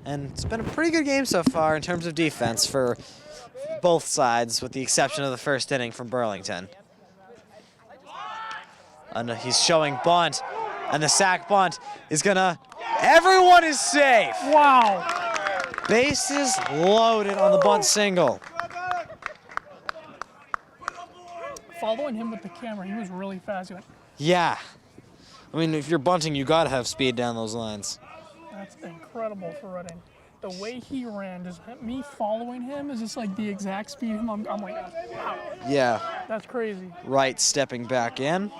And it's been a pretty good game so far in terms of defense for both sides, with the exception of the first inning from Burlington. And he's showing bunt, and the sack bunt is gonna, everyone is safe. Wow. Bases loaded on the bunt single. Following him with the camera, he was really fast. He went, Yeah. I mean, if you're bunting, you gotta have speed down those lines. that's incredible for running. The way he ran, just me following him is just like the exact speed. I'm like, wow, Yeah. that's crazy. Wright stepping back in.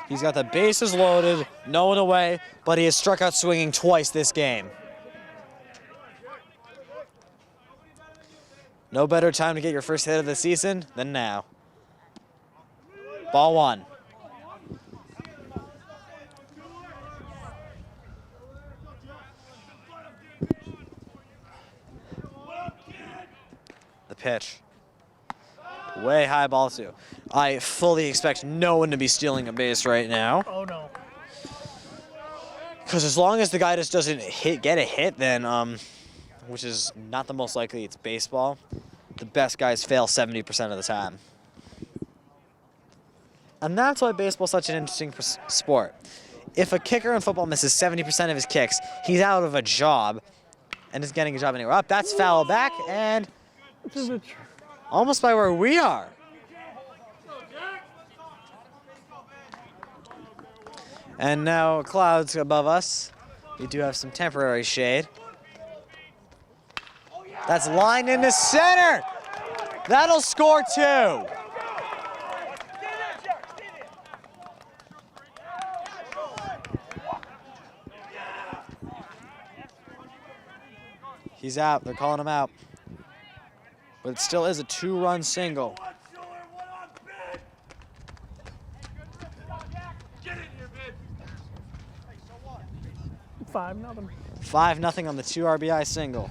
He's got the bases loaded, no one away, but he has struck out swinging twice this game. No better time to get your first hit of the season than now. Ball 1. The pitch. Way high ball 2. I fully expect no one to be stealing a base right now. Oh no. Because as long as the guy just doesn't get a hit, then, which is not the most likely, it's baseball, the best guys fail 70% of the time. And that's why baseball's such an interesting sport. If a kicker in football misses 70% of his kicks, he's out of a job and is getting a job anywhere. Up, that's foul back, and almost by where we are. And now clouds above us. We do have some temporary shade. That's lined into center. That'll score 2. He's out. They're calling him out. But it still is a 2-run single. Five nothing. 5-0 on the 2 RBI single.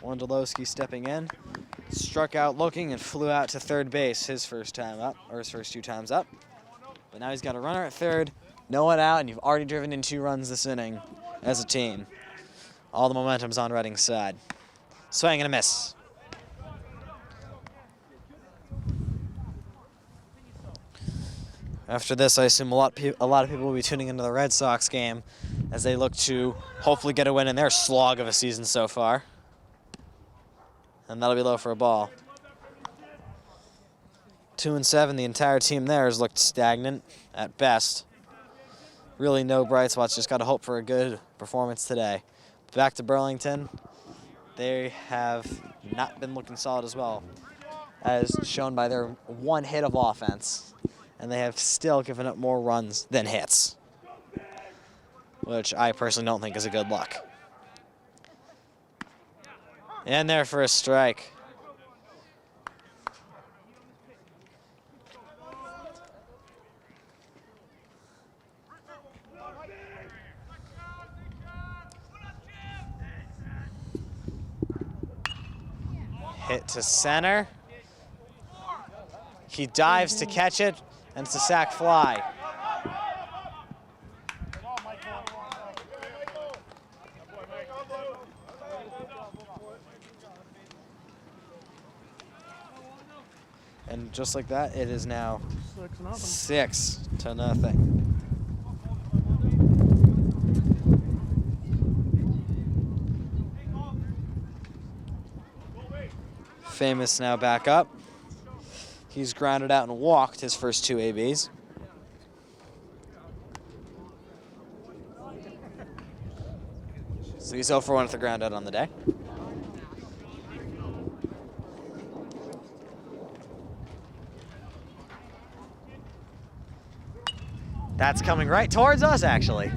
Wondolowski stepping in, struck out looking and flew out to third base his first time up, or his first 2 times up. But now he's got a runner at third, no one out, and you've already driven in 2 runs this inning as a team. All the momentum's on Reading's side. Swing and a miss. After this, I assume a lot of people will be tuning into the Red Sox game as they look to hopefully get a win in their slog of a season so far. And that'll be low for a ball. 2-7, the entire team there has looked stagnant at best. Really no bright spots, just got to hope for a good performance today. Back to Burlington. They have not been looking solid as well, as shown by their 1 hit of offense. And they have still given up more runs than hits. which I personally don't think is a good look. And there for a strike. Hit to center. He dives to catch it, and it's a sac fly. And just like that, it is now 6-0. Famous now back up. He's grounded out and walked his first 2 ABs. So he's 0 for 1 with the ground out on the day. That's coming right towards us, actually.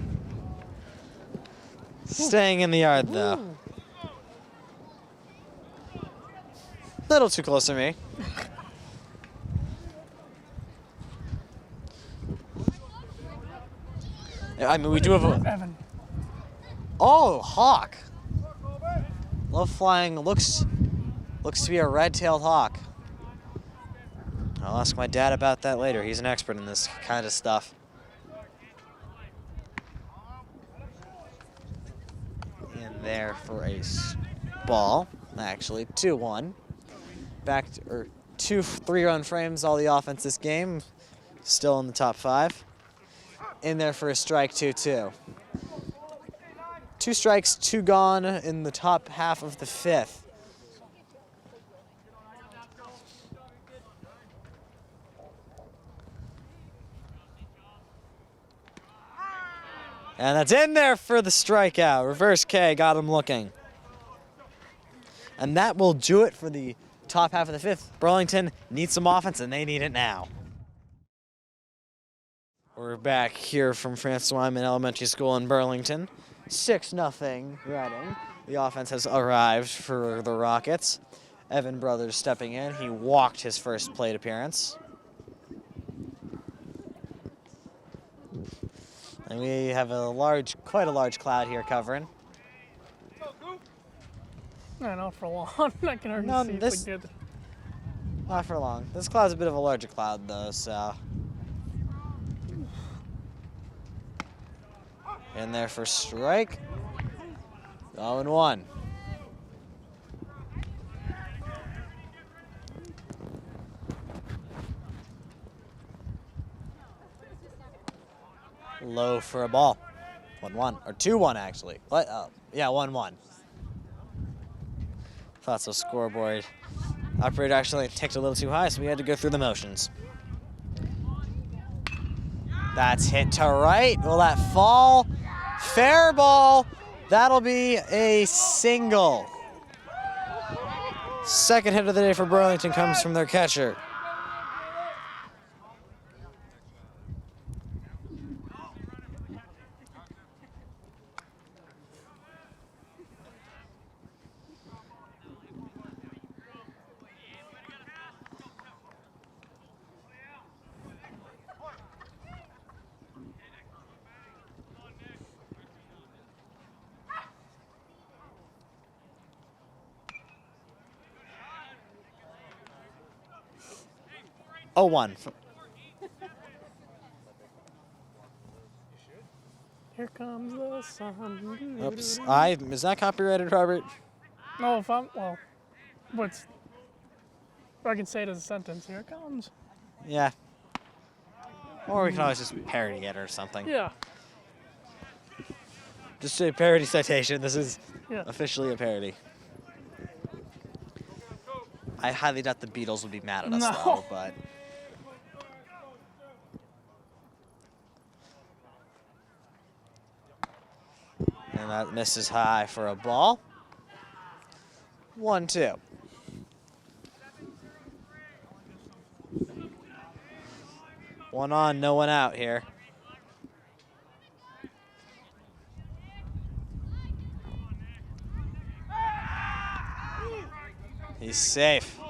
Staying in the yard, though. Little too close to me. I mean, we do have a... Evan. Oh, hawk. Low flying, looks to be a red-tailed hawk. I'll ask my dad about that later. He's an expert in this kind of stuff. And there for a ball. Actually, 2-1. Back to, or 2 3-run frames, all the offense this game. Still in the top 5. In there for a strike, 2-2. 2 strikes, 2 gone in the top half of the 5th. And that's in there for the strikeout. Reverse K got him looking. And that will do it for the top half of the 5th. Burlington needs some offense, and they need it now. We're back here from Francis Wyman Elementary School in Burlington. 6-0 Reading. The offense has arrived for the Rockets. Evan Brothers stepping in. He walked his first plate appearance. And we have quite a large cloud here covering. No, not for long. I can already No, see this- if we did. Not for long. This cloud's a bit of a larger cloud, though, so. In there for strike. 0-1. Low for a ball. 1-1, or 2-1 actually. What? Oh, yeah, 1-1. Thought so. Scoreboard operator actually ticked a little too high, so we had to go through the motions. That's hit to right. Will that fall? Fair ball. That'll be a single. Second hit of the day for Burlington comes from their catcher. Oh, 1. Here comes the sun. Oops. Is that copyrighted, Robert? No, if I'm, well, what's, I can say it as a sentence. Here it comes. Yeah. Or we can always just parody it or something. Yeah. Just a parody citation. This is Yeah. officially a parody. I highly doubt the Beatles would be mad at us, No. though, but... And that misses high for a ball. 1-2. One on, no one out here. He's safe.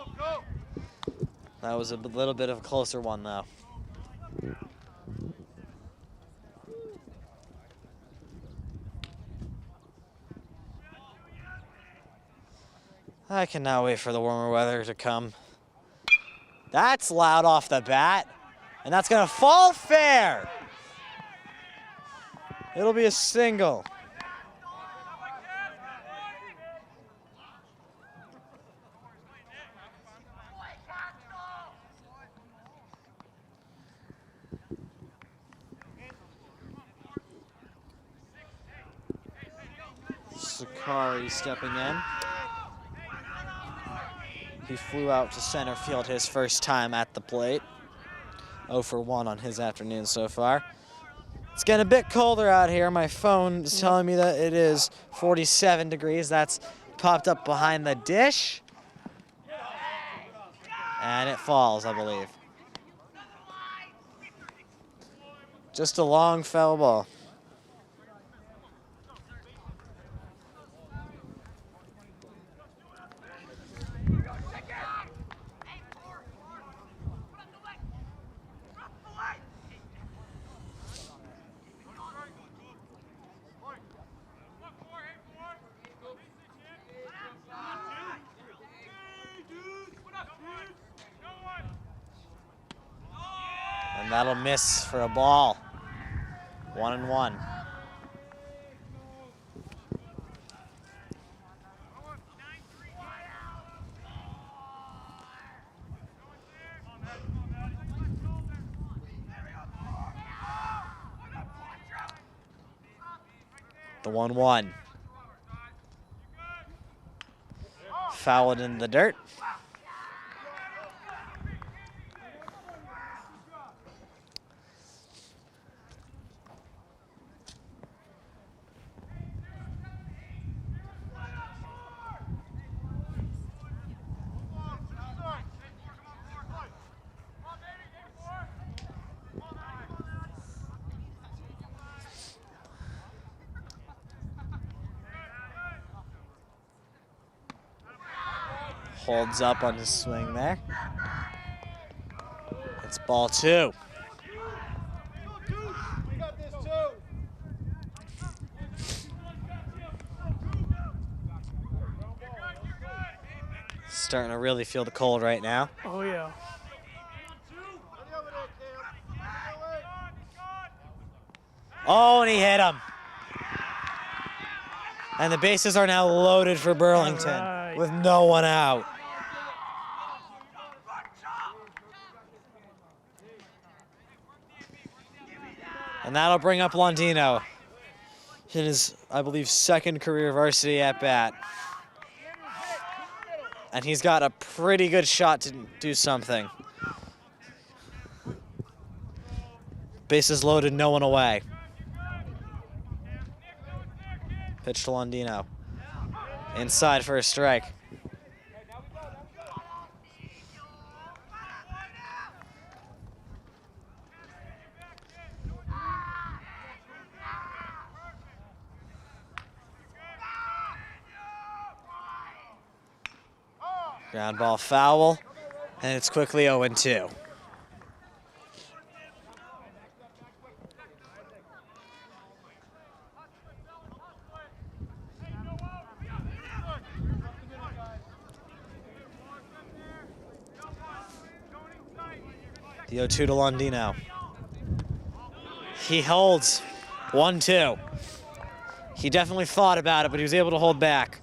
That was a little bit of a closer one, though. I cannot wait for the warmer weather to come. That's loud off the bat, and that's gonna fall fair. It'll be a single. Sakari stepping in. He flew out to center field his first time at the plate. 0 for 1 on his afternoon so far. It's getting a bit colder out here. My phone is telling me that it is 47 degrees. That's popped up behind the dish. And it falls, I believe. Just a long foul ball. And that'll miss for a ball. 1-1. The 1-1. Fouled in the dirt. Holds up on his swing there. It's ball 2. Starting to really feel the cold right now. Oh, yeah. Oh, and he hit him. And the bases are now loaded for Burlington with no one out. And that'll bring up Londino in his, I believe, second career varsity at bat. And he's got a pretty good shot to do something. Bases loaded, no one away. Pitch to Londino. Inside for a strike. Ground ball foul, and it's quickly 0-2. The 0-2 to Londino. He holds 1-2. He definitely thought about it, but he was able to hold back.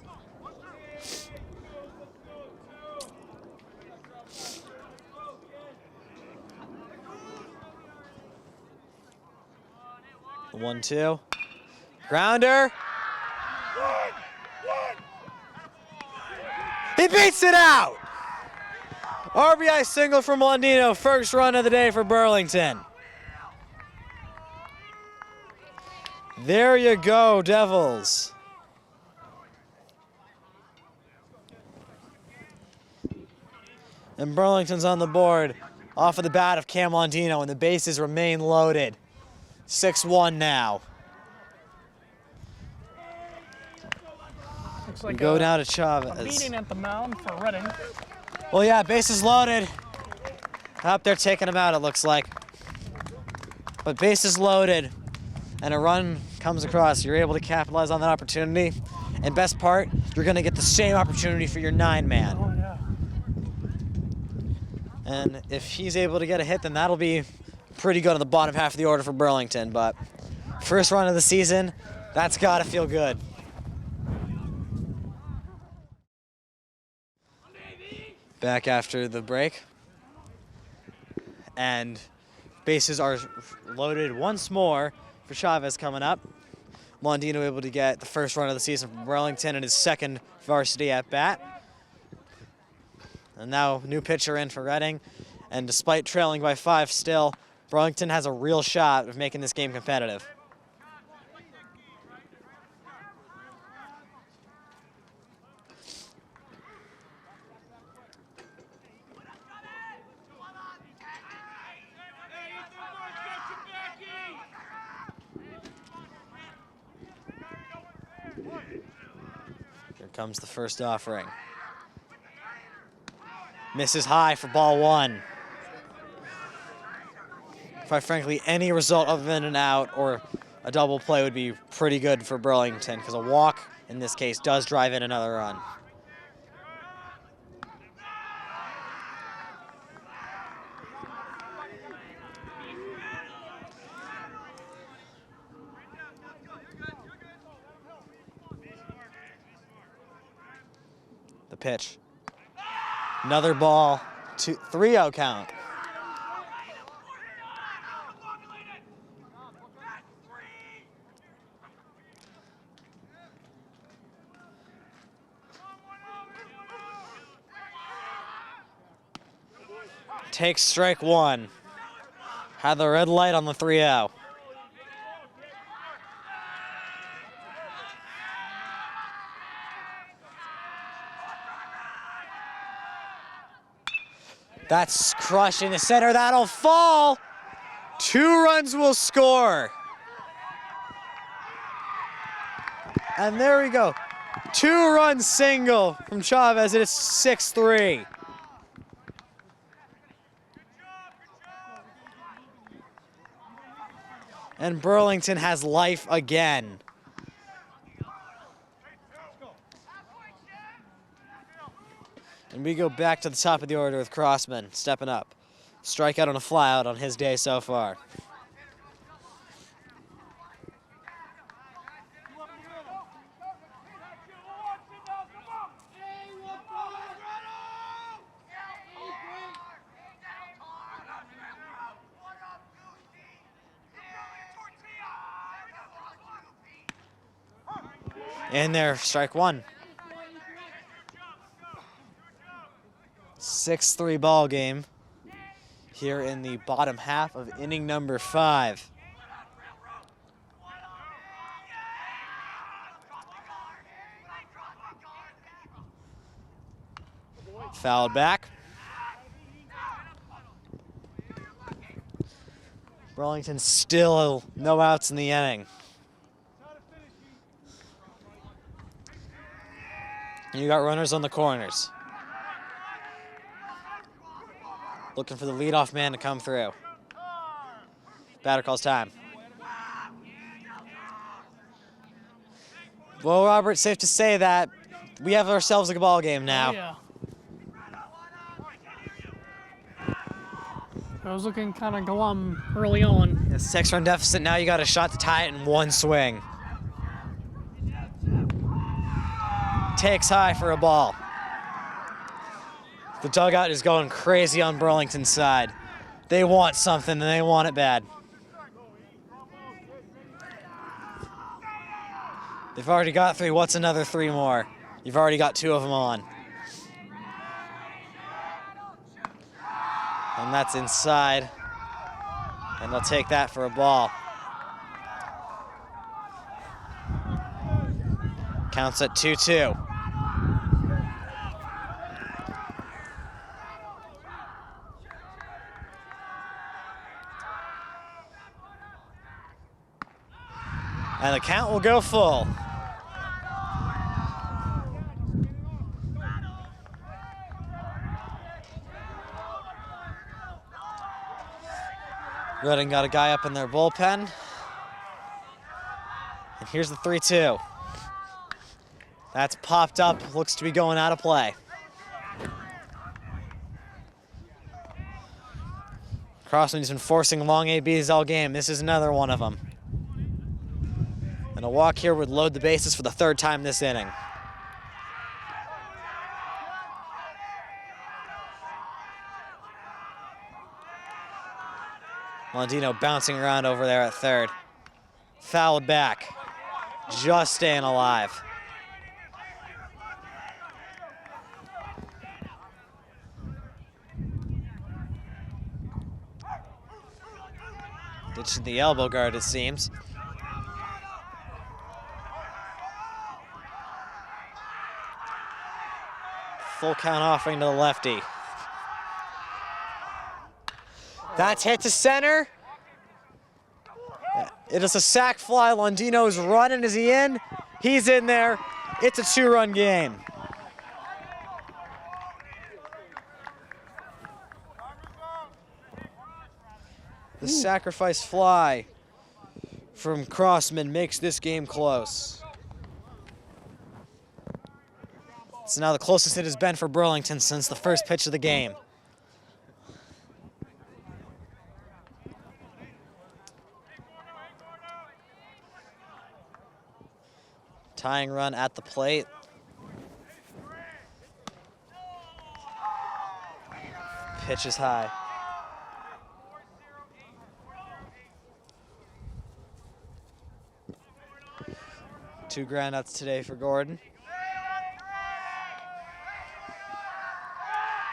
The 1-2. Grounder. He beats it out. RBI single from Londino, first run of the day for Burlington. There you go, Devils. And Burlington's on the board off of the bat of Cam Londino, and the bases remain loaded. 6-1 now. Looks like Go down to a Chavez. meeting at the mound for Reading. Well, yeah, bases loaded. Up there taking him out, it looks like. But bases loaded, and a run comes across. You're able to capitalize on that opportunity. And best part, you're going to get the same opportunity for your 9-man. Oh, yeah. And if he's able to get a hit, then that'll be pretty good on the bottom half of the order for Burlington. But first run of the season, that's got to feel good. Back after the break. And bases are loaded once more for Chavez coming up. Londino able to get the first run of the season from Burlington and his second varsity at bat. And now new pitcher in for Reading. And despite trailing by 5 still, Burlington has a real shot of making this game competitive. Here comes the first offering. Misses high for ball 1. Quite frankly, any result other than an out or a double play would be pretty good for Burlington, because a walk, in this case, does drive in another run. The pitch. Another ball, 3-0 count. Takes strike 1. Had the red light on the 3-0. That's crushed in the center. That'll fall. 2 runs will score. And there we go. 2-run single from Chavez. It is 6-3. And Burlington has life again. And we go back to the top of the order with Crossman stepping up. Strikeout on a flyout on his day so far. In there, strike 1. 6-3 ball game here in the bottom half of inning number 5. Fouled back. Burlington still no outs in the inning. You got runners on the corners. Looking for the leadoff man to come through. Batter calls time. Well, Robert, safe to say that we have ourselves a ball game now. Oh, yeah. I was looking kind of glum early on. A 6-run deficit, now you got a shot to tie it in one swing. Takes high for a ball. The dugout is going crazy on Burlington's side. They want something, and they want it bad. They've already got 3. What's another 3 more? You've already got 2 of them on. And that's inside. And they'll take that for a ball. Counts at 2-2. And the count will go full. Reading got a guy up in their bullpen. And here's the 3-2. That's popped up, looks to be going out of play. Crossman's been forcing long ABs all game. This is another one of them. And a walk here would load the bases for the third time this inning. Londino bouncing around over there at third. Fouled back, just staying alive. Ditching the elbow guard, it seems. Full count offering to the lefty. That's hit to center. It is a sac fly. Londino's running. Is he in? He's in there. It's a 2-run game. The sacrifice fly from Crossman makes this game close. It's now the closest it has been for Burlington since the first pitch of the game. Tying run at the plate. Pitch is high. Two groundouts today for Gordon.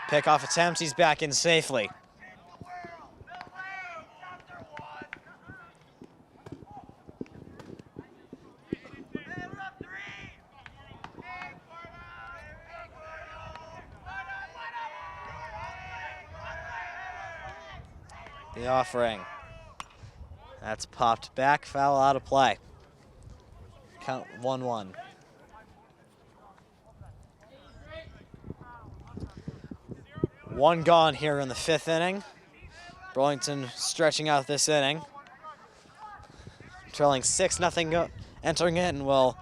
Pickoff attempt, he's back in safely. The offering. That's popped back, foul out of play. Count 1-1. One gone here in the 5th inning. Burlington stretching out this inning. Trailing 6-0 entering it, and will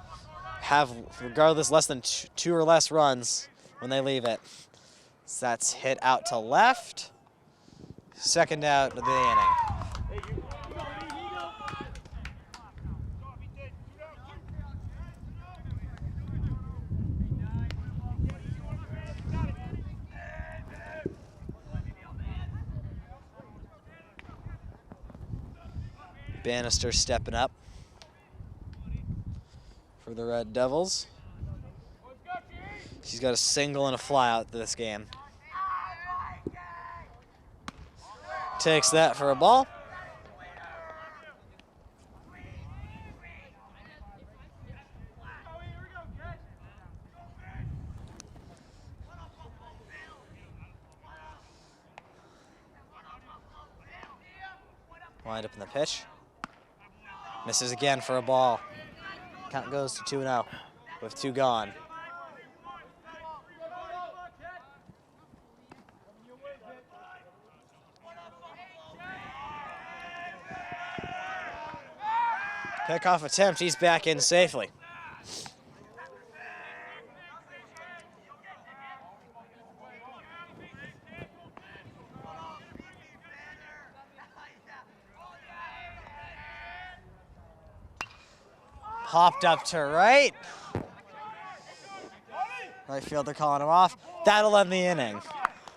have, regardless, less than 2 or less runs when they leave it. So that's hit out to left. Second out of the inning. Bannister stepping up for the Red Devils. She's got a single and a fly out this game. Takes that for a ball. Wind up in the pitch. Misses again for a ball. Count goes to 2-0 with 2 gone. Pickoff attempt, he's back in safely. Popped up to right. Right fielder calling him off. That'll end the inning.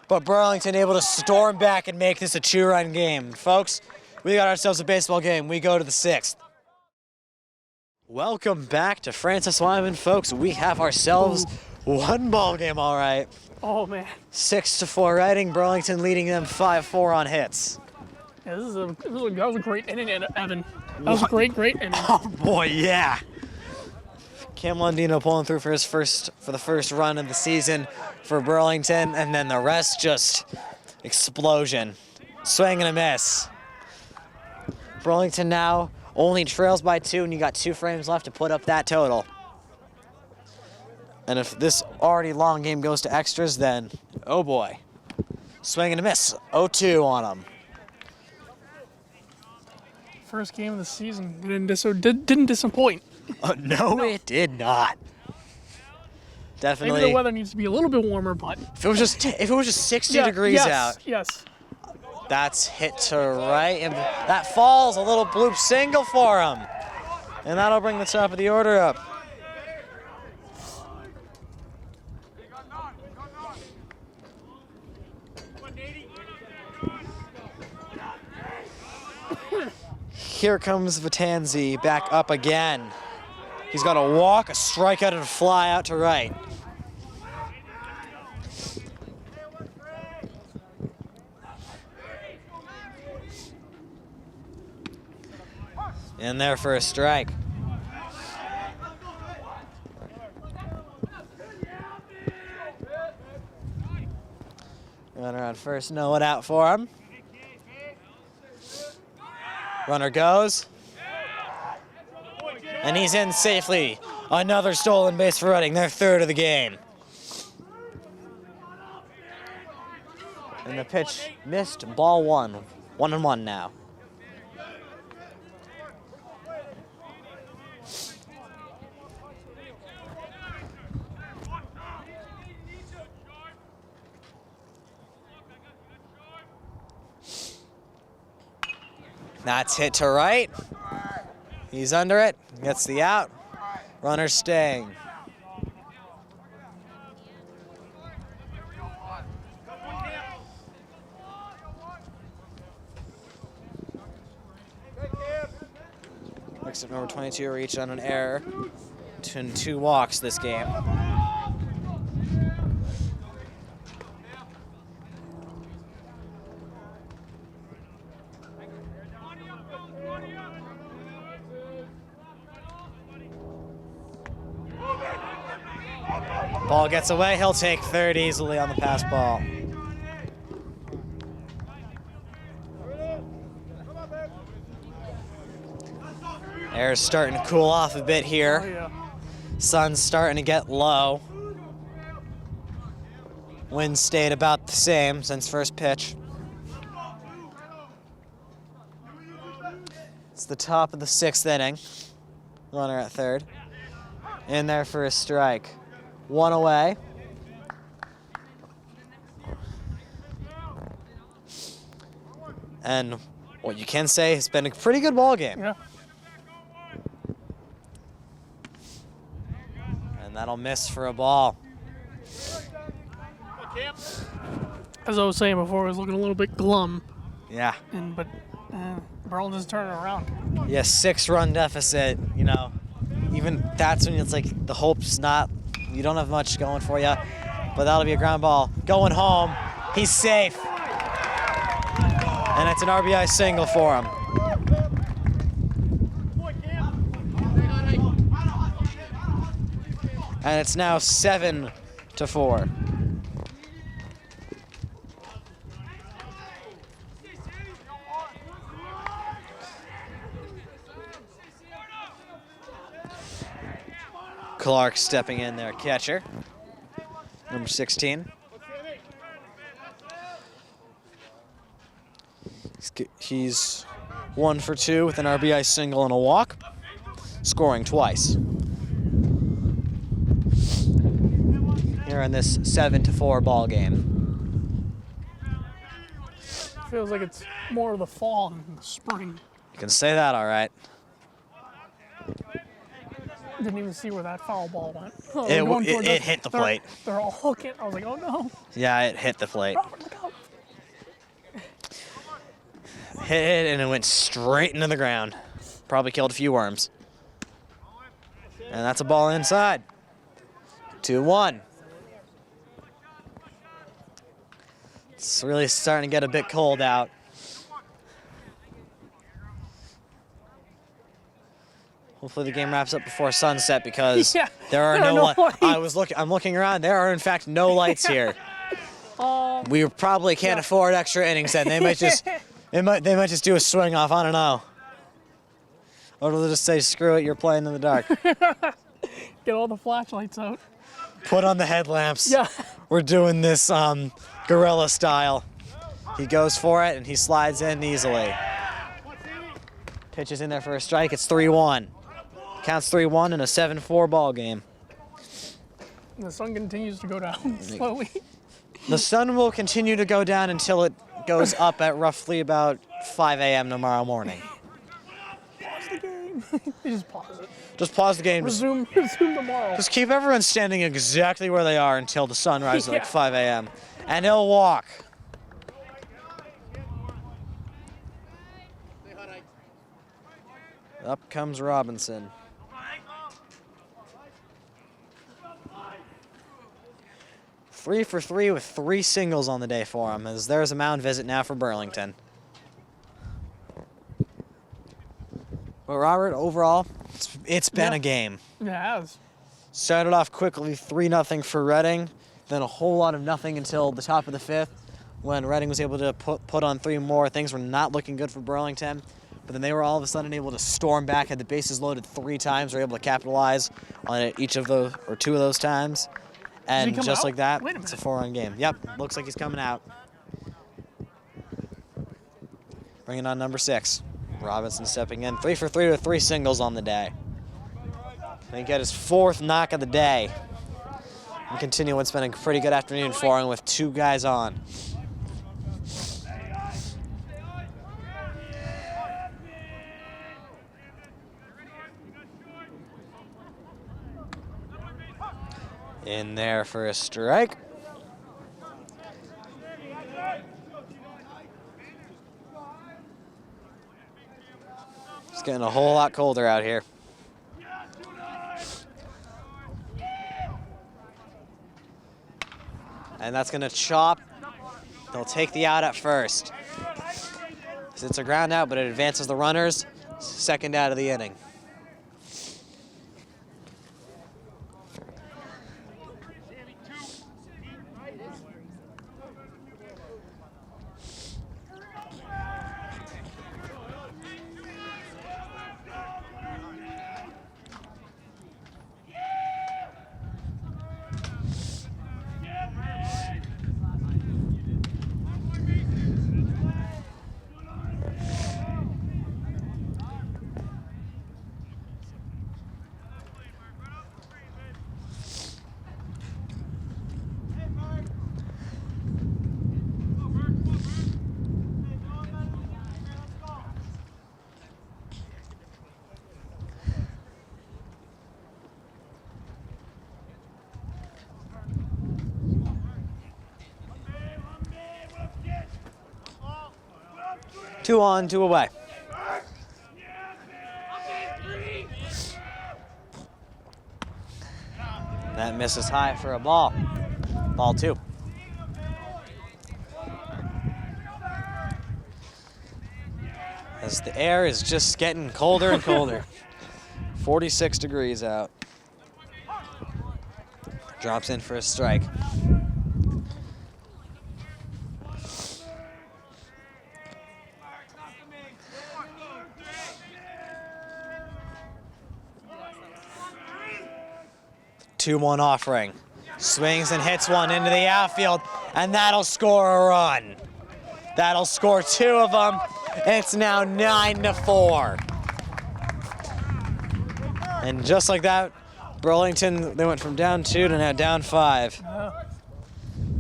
But Burlington able to storm back and make this a 2-run game. Folks, we got ourselves a baseball game. We go to the 6th. Welcome back to Francis Wyman, folks. We have ourselves one ball game, all right. Oh, man. 6-4 Reading. Burlington leading them 5-4 on hits. Yeah, that was a great inning, Evan. That was a great inning. Oh boy, yeah. Cam Londino pulling through for the first run of the season for Burlington, and then the rest just explosion. Swing and a miss. Burlington now only trails by 2, and you got 2 frames left to put up that total. And if this already long game goes to extras, then oh boy. Swing and a miss. 0-2 on them. first game of the season. Didn't disappoint. No, it did not. Definitely. Maybe the weather needs to be a little bit warmer, but if it was just 60 degrees out. Yes. That's hit to right, and that falls, a little bloop single for him. And that'll bring the top of the order up. Here comes Vitanzi back up again. He's got a walk, a strikeout, and a fly out to right. In there for a strike. Runner on first, no one out for him. Runner goes. And he's in safely. Another stolen base for Reading, their third of the game. And the pitch missed, ball one. 1-1 now. That's hit to right. He's under it, gets the out. Runner staying. Next up, number 22 reached on an error. Two walks this game. Ball gets away, he'll take third easily on the pass ball. Air's starting to cool off a bit here. Oh, yeah. Sun's starting to get low. Wind stayed about the same since first pitch. It's the top of the 6th inning. Runner at third. In there for a strike. One away. And what you can say, it's been a pretty good ball game. Yeah. And that'll miss for a ball. As I was saying before, I was looking a little bit glum, Yeah. but Burlington's turning around. Yeah, 6-run deficit, you know. Even that's when it's like the hope's not, you don't have much going for you. But that'll be a ground ball. Going home, he's safe. And it's an RBI single for him. And it's now 7-4. Clark stepping in there, catcher. Number 16. He's 1 for 2 with an RBI single and a walk, scoring twice. Here in this 7-4 ball game. Feels like it's more of the fall than the spring. You can say that, all right. Didn't even see where that foul ball went. Oh, It hit the plate. They're all hooking. I was like, oh no. Yeah, it hit the plate. Robert, look out. Hit it and it went straight into the ground. Probably killed a few worms. And that's a ball inside. 2-1. It's really starting to get a bit cold out. Hopefully the game wraps up before sunset because Yeah, there are no lights. I'm looking around. There are in fact no lights here. We probably can't afford extra innings then. They might just they might just do a swing off, I don't know. Or they'll just say, screw it, you're playing in the dark. Get all the flashlights out. Put on the headlamps. Yeah. We're doing this gorilla style. He goes for it and he slides in easily. Pitch is in there for a strike. It's 3-1. Counts 3-1 in a 7-4 ball game. The sun continues to go down slowly. The sun will continue to go down until it goes up at roughly about 5 a.m. tomorrow morning. Pause the game. You just pause it. Just pause the game. Resume tomorrow. Just keep everyone standing exactly where they are until the sun rises at like Yeah. 5 a.m. And he'll walk. Up comes Robinson. Three for three with 3 singles on the day for him, as there's a mound visit now for Burlington. But Robert, overall, it's been a game. It has. Started off quickly 3-0 for Reading, then a whole lot of nothing until the top of the 5th, when Reading was able to put on 3 more. Things were not looking good for Burlington, but then they were all of a sudden able to storm back, had the bases loaded 3 times, were able to capitalize on each of those, or 2 of those times. And just out? like that, Wait a it's a minute. 4-run game. Yep, looks like he's coming out. Bringing on number 6. Robinson stepping in, 3 for 3 with 3 singles on the day. And he got his 4th knock of the day. And continue what's been a pretty good afternoon for him with 2 guys on. In there for a strike. It's getting a whole lot colder out here. And that's gonna chop. They'll take the out at first. It's a ground out, but it advances the runners. 2nd out of the inning. Two on, 2 away. That misses high for a ball. Ball 2. As the air is just getting colder and colder. 46 degrees out. Drops in for a strike. Two-one offering. Swings and hits one into the outfield, and that'll score a run. That'll score 2 of them. It's now 9-4. And just like that, Burlington, they went from down 2 to now down 5.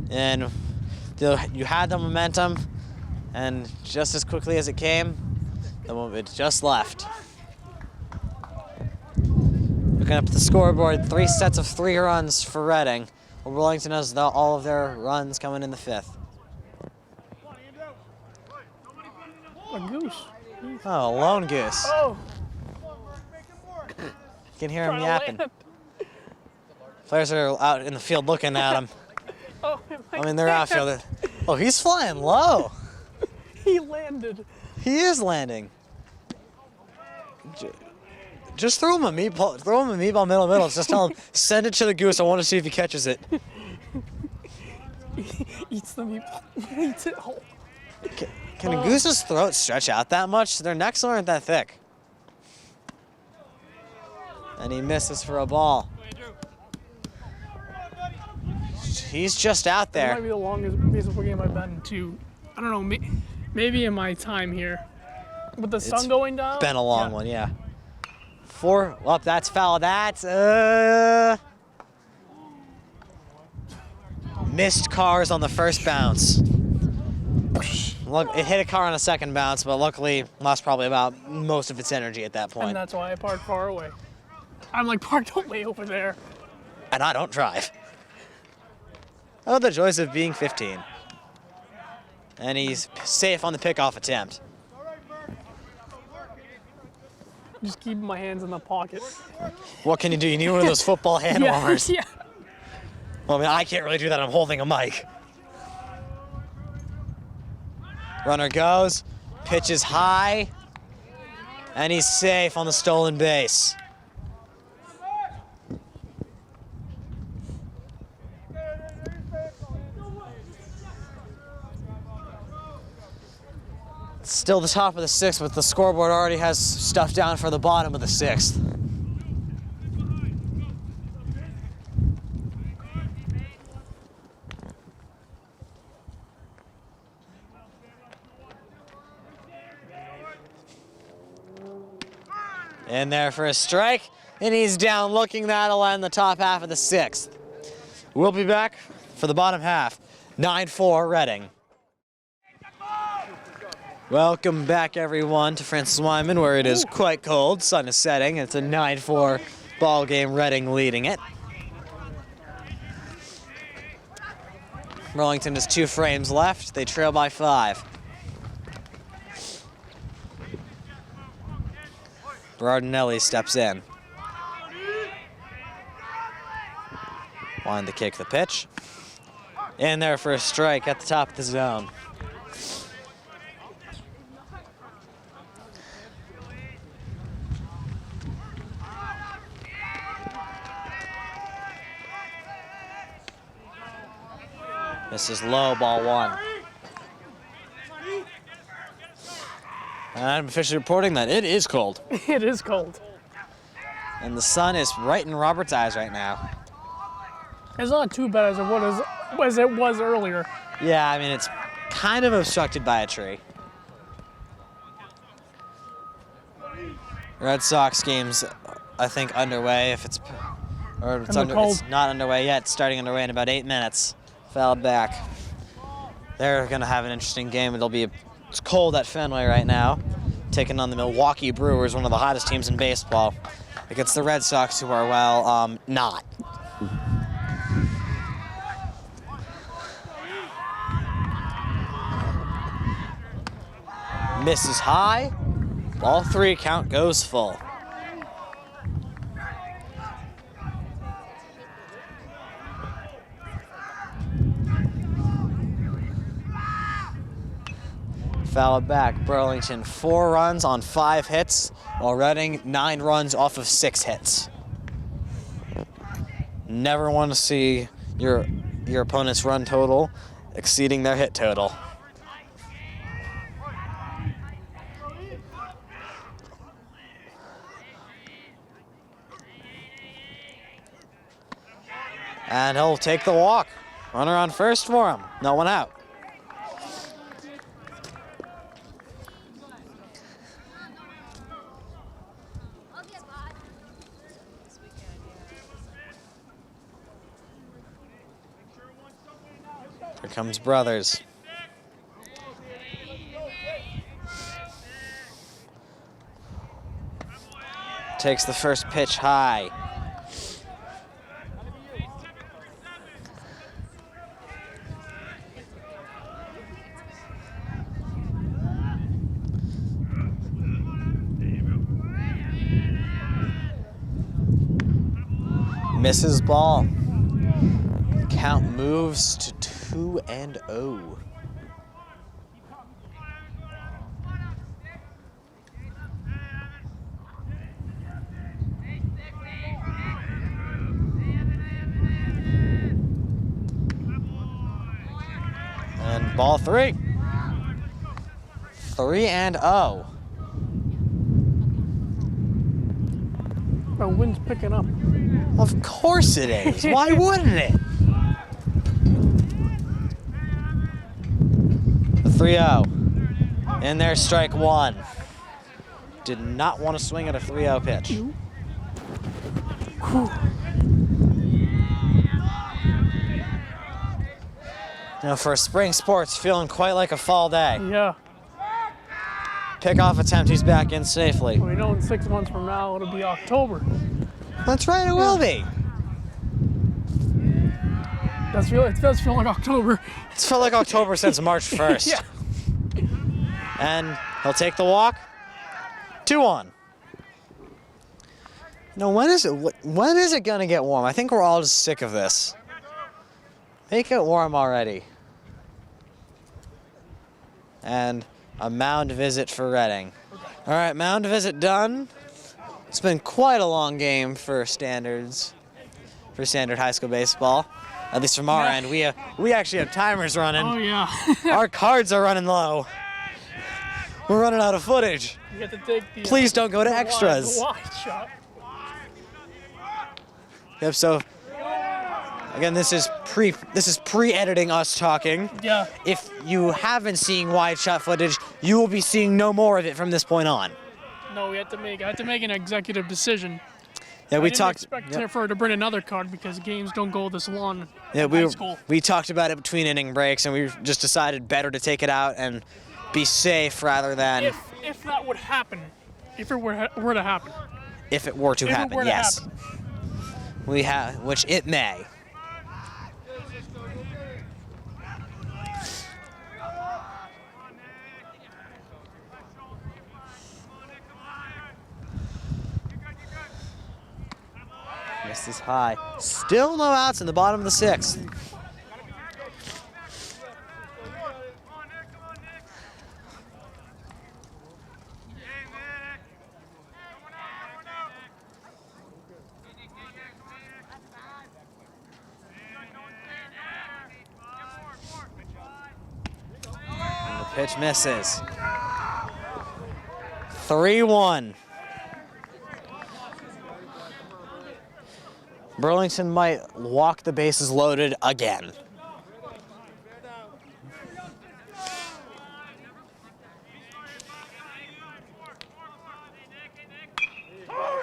And you had the momentum, and just as quickly as it came, it just left. Looking up at the scoreboard, 3 sets of 3 runs for Reading. Well, Burlington has all of their runs coming in the 5th. A goose. Oh, a lone goose. Oh. You can hear him Trying to yapping. land. Players are out in the field looking at him. Oh, I mean, they're outfielder. Oh, he's flying low. He landed. He is landing. Just throw him a meatball. Throw him a meatball middle. Just tell him, send it to the goose. I want to see if he catches it. Eats the meatball. Eats it whole. Can a goose's throat stretch out that much? Their necks aren't that thick. And he misses for a ball. He's just out That might there. be the longest baseball game I've been to. I don't know, maybe in my time here. With the sun going down? Been a long one, yeah. 4, up, that's foul. That's, missed cars on the first bounce. Look, it hit a car on a second bounce, but luckily lost probably about most of its energy at that point. And that's why I parked far away. I'm like parked way over there. And I don't drive. Oh, the joys of being 15. And he's safe on the pickoff attempt. Just keeping my hands in the pocket. What can you do? You need one of those football hand warmers. Yeah. Well, I mean, I can't really do that. I'm holding a mic. Runner goes, pitches high, and he's safe on the stolen base. Still the top of the 6th, but the scoreboard already has stuff down for the bottom of the 6th. In there for a strike, and he's down looking. That'll end the top half of the 6th. We'll be back for the bottom half. 9-4 Reading. Welcome back, everyone, to Francis Wyman, where it is quite cold. Sun is setting. It's a 9-4 ball game. Reading leading it. Burlington has 2 frames left. They trail by 5. Berardinelli steps in. Wanted to kick the pitch. In there for a strike at the top of the zone. This is low, ball 1. And I'm officially reporting that it is cold. It is cold. And the sun is right in Robert's eyes right now. It's not too bad as it was earlier. Yeah, I mean, it's kind of obstructed by a tree. Red Sox game's, I think, underway. If it's, or it's not underway yet. It's starting underway in about 8 minutes. Fouled back. They're gonna have an interesting game. It's cold at Fenway right now, taking on the Milwaukee Brewers, one of the hottest teams in baseball, against the Red Sox, who are, well, not. Misses high. Ball 3, count goes full. Foul it back. Burlington 4 runs on 5 hits, while Reading 9 runs off of 6 hits. Never want to see your opponent's run total exceeding their hit total. And he'll take the walk. Runner on first for him. No one out. Here comes Brothers. Takes the first pitch high. Misses ball. Count moves to 2-0. And ball 3. 3-0. The wind's picking up. Of course it is. Why wouldn't it? The 3-0. In there, strike 1. did not want to swing at a 3-0 pitch. You know, for spring sports, feeling quite like a fall day. Yeah. Pickoff attempt, he's back in safely. We know in 6 months from now it'll be October. That's right, it will be. It does feel like October. It's felt like October since March 1st. Yeah. And he'll take the walk. 2-1. No, when is it gonna get warm? I think we're all just sick of this. Make it warm already. And a mound visit for Reading. All right, mound visit done. It's been quite a long game for standard high school baseball. At least from our end, we actually have timers running. Oh yeah. Our cards are running low. We're running out of footage. You get to take the, Please don't go to extras. The wide shot. Yep. So again, this is pre-editing us talking. Yeah. If you haven't seen wide shot footage, you will be seeing no more of it from this point on. No, I had to make an executive decision. Yeah, I didn't expect for her to bring another card because games don't go this long. Yeah, in high school. we talked about it between inning breaks, and we just decided better to take it out and be safe rather than if that would happen, if it were to happen. If it were to happen, yes. Happen. We have, which it may. Missed is high. Still no outs in the bottom of the 6th. And the pitch misses. 3-1. Burlington might walk the bases loaded again.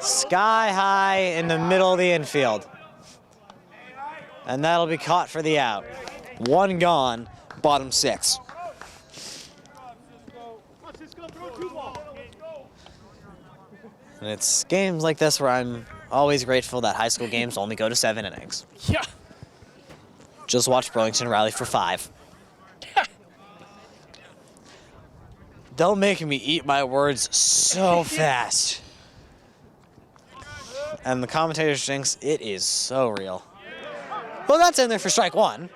Sky high in the middle of the infield. And that'll be caught for the out. 1 gone, bottom 6. And it's games like this where I'm always grateful that high school games only go to 7 innings. Yeah. Just watch Burlington rally for 5. Don't make me eat my words so fast. And the commentator thinks it is so real. Well, that's in there for strike 1.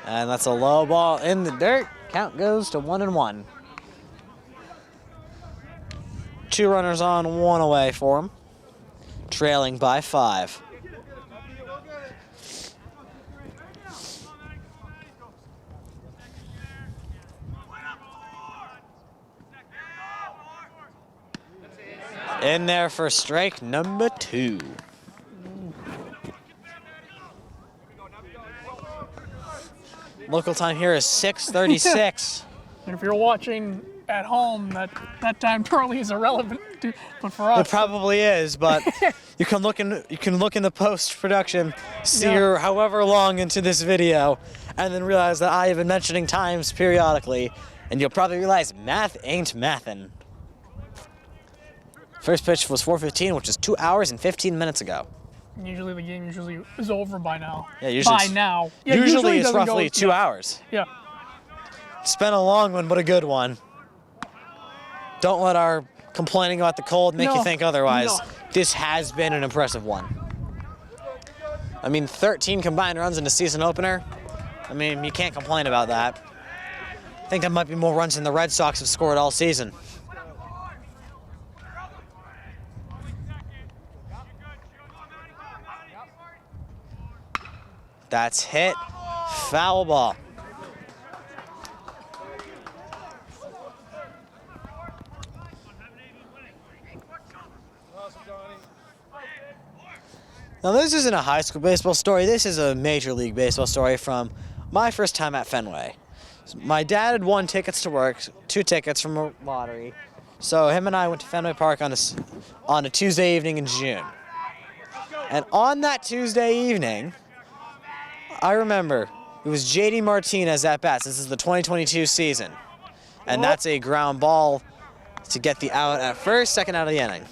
And that's a low ball in the dirt. Count goes to 1-1. 2 runners on, 1 away for him. Trailing by 5. In there for strike number 2. Local time here is 6:36. And if you're watching at home, that time totally is irrelevant. But for us, it probably is. But you can look in the post-production, see you're however long into this video, and then realize that I have been mentioning times periodically, and you'll probably realize math ain't mathin'. First pitch was 4:15, which is 2 hours and 15 minutes ago. Usually the game is over by now. Yeah, usually. By now. Yeah, usually it's doesn't roughly go, 2 hours. Yeah. It's been a long one, but a good one. Don't let our complaining about the cold make you think otherwise. No. This has been an impressive one. I mean, 13 combined runs in the season opener. I mean, you can't complain about that. I think that might be more runs than the Red Sox have scored all season. That's hit. Foul ball. Now, this isn't a high school baseball story. This is a Major League Baseball story from my first time at Fenway. My dad had won tickets to work, 2 tickets from a lottery. So him and I went to Fenway Park on a Tuesday evening in June. And on that Tuesday evening, I remember it was J.D. Martinez at bats. This is the 2022 season. And that's a ground ball to get the out at first, second out of the inning.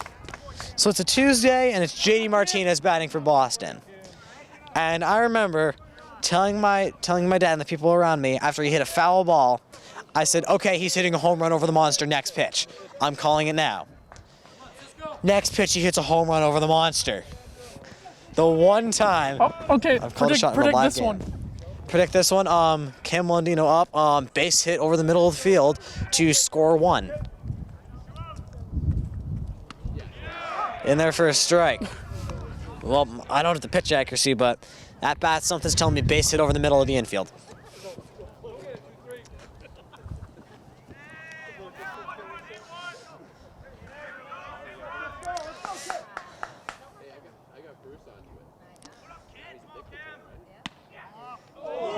So it's a Tuesday, and it's J.D. Martinez batting for Boston. And I remember telling my dad and the people around me after he hit a foul ball, I said, okay, he's hitting a home run over the monster, next pitch. I'm calling it now. Next pitch, he hits a home run over the monster. The one time I've called a shot in a live game. Predict this one. Cam Lundino up, base hit over the middle of the field to score 1. In there for a strike. Well, I don't have the pitch accuracy, but at bat, something's telling me base hit over the middle of the infield.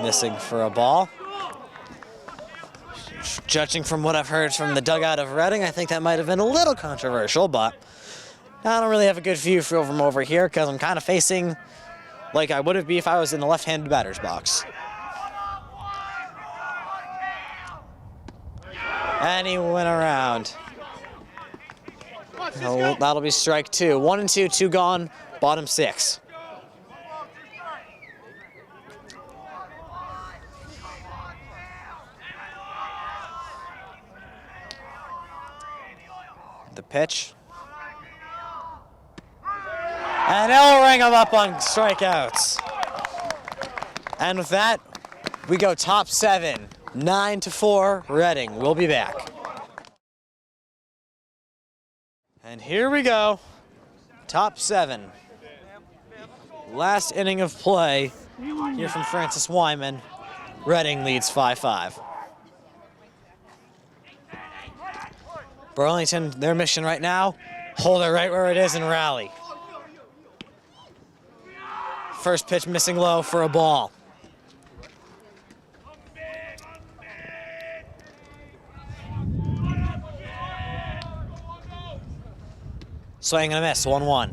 Missing for a ball. Judging from what I've heard from the dugout of Reading, I think that might have been a little controversial, but I don't really have a good view from over here because I'm kind of facing like I would have been if I was in the left-handed batter's box. And he went around. Oh, that'll be strike 2. 1 and 2, 2 gone, bottom 6. The pitch. And he'll ring him up on strikeouts. And with that, we go top 7, 9-4, Reading. We'll be back. And here we go, top 7. Last inning of play here from Francis Wyman. Reading leads 5-5. Burlington, their mission right now, hold it right where it is and rally. First pitch missing low for a ball. Swing and a miss, 1-1.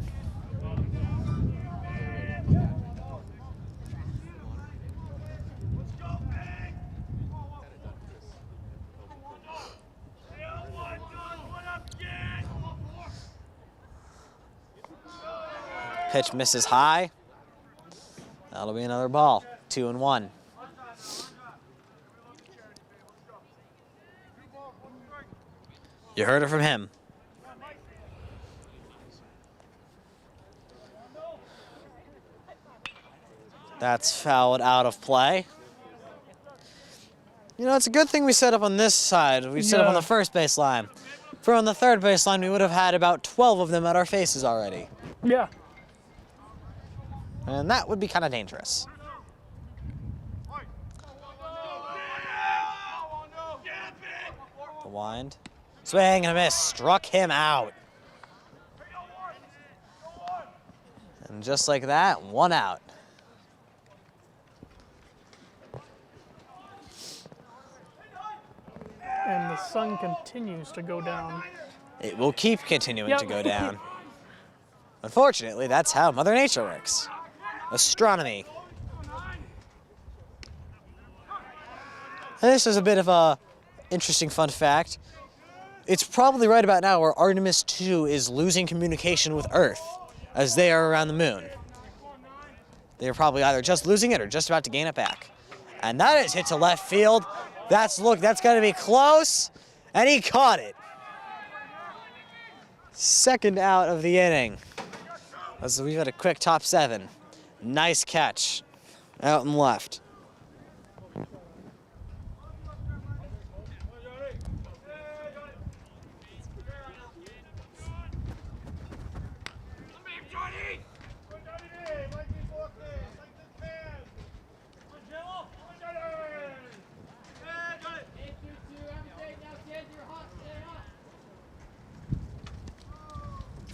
Pitch misses high. That'll be another ball, 2-1. You heard it from him. That's fouled out of play. You know, it's a good thing we set up on this side. We set up on the first baseline. For on the third baseline, we would have had about 12 of them at our faces already. Yeah. And that would be kind of dangerous. The wind. Swing and a miss. Struck him out. And just like that, 1 out. And the sun continues to go down. It will keep continuing to go down. Unfortunately, that's how Mother Nature works. Astronomy. And this is a bit of a interesting fun fact. It's probably right about now where Artemis 2 is losing communication with Earth as they are around the moon. They're probably either just losing it or just about to gain it back. And that is hit to left field. That's got to be close. And he caught it. Second out of the inning. So we've got a quick top 7. Nice catch out and left.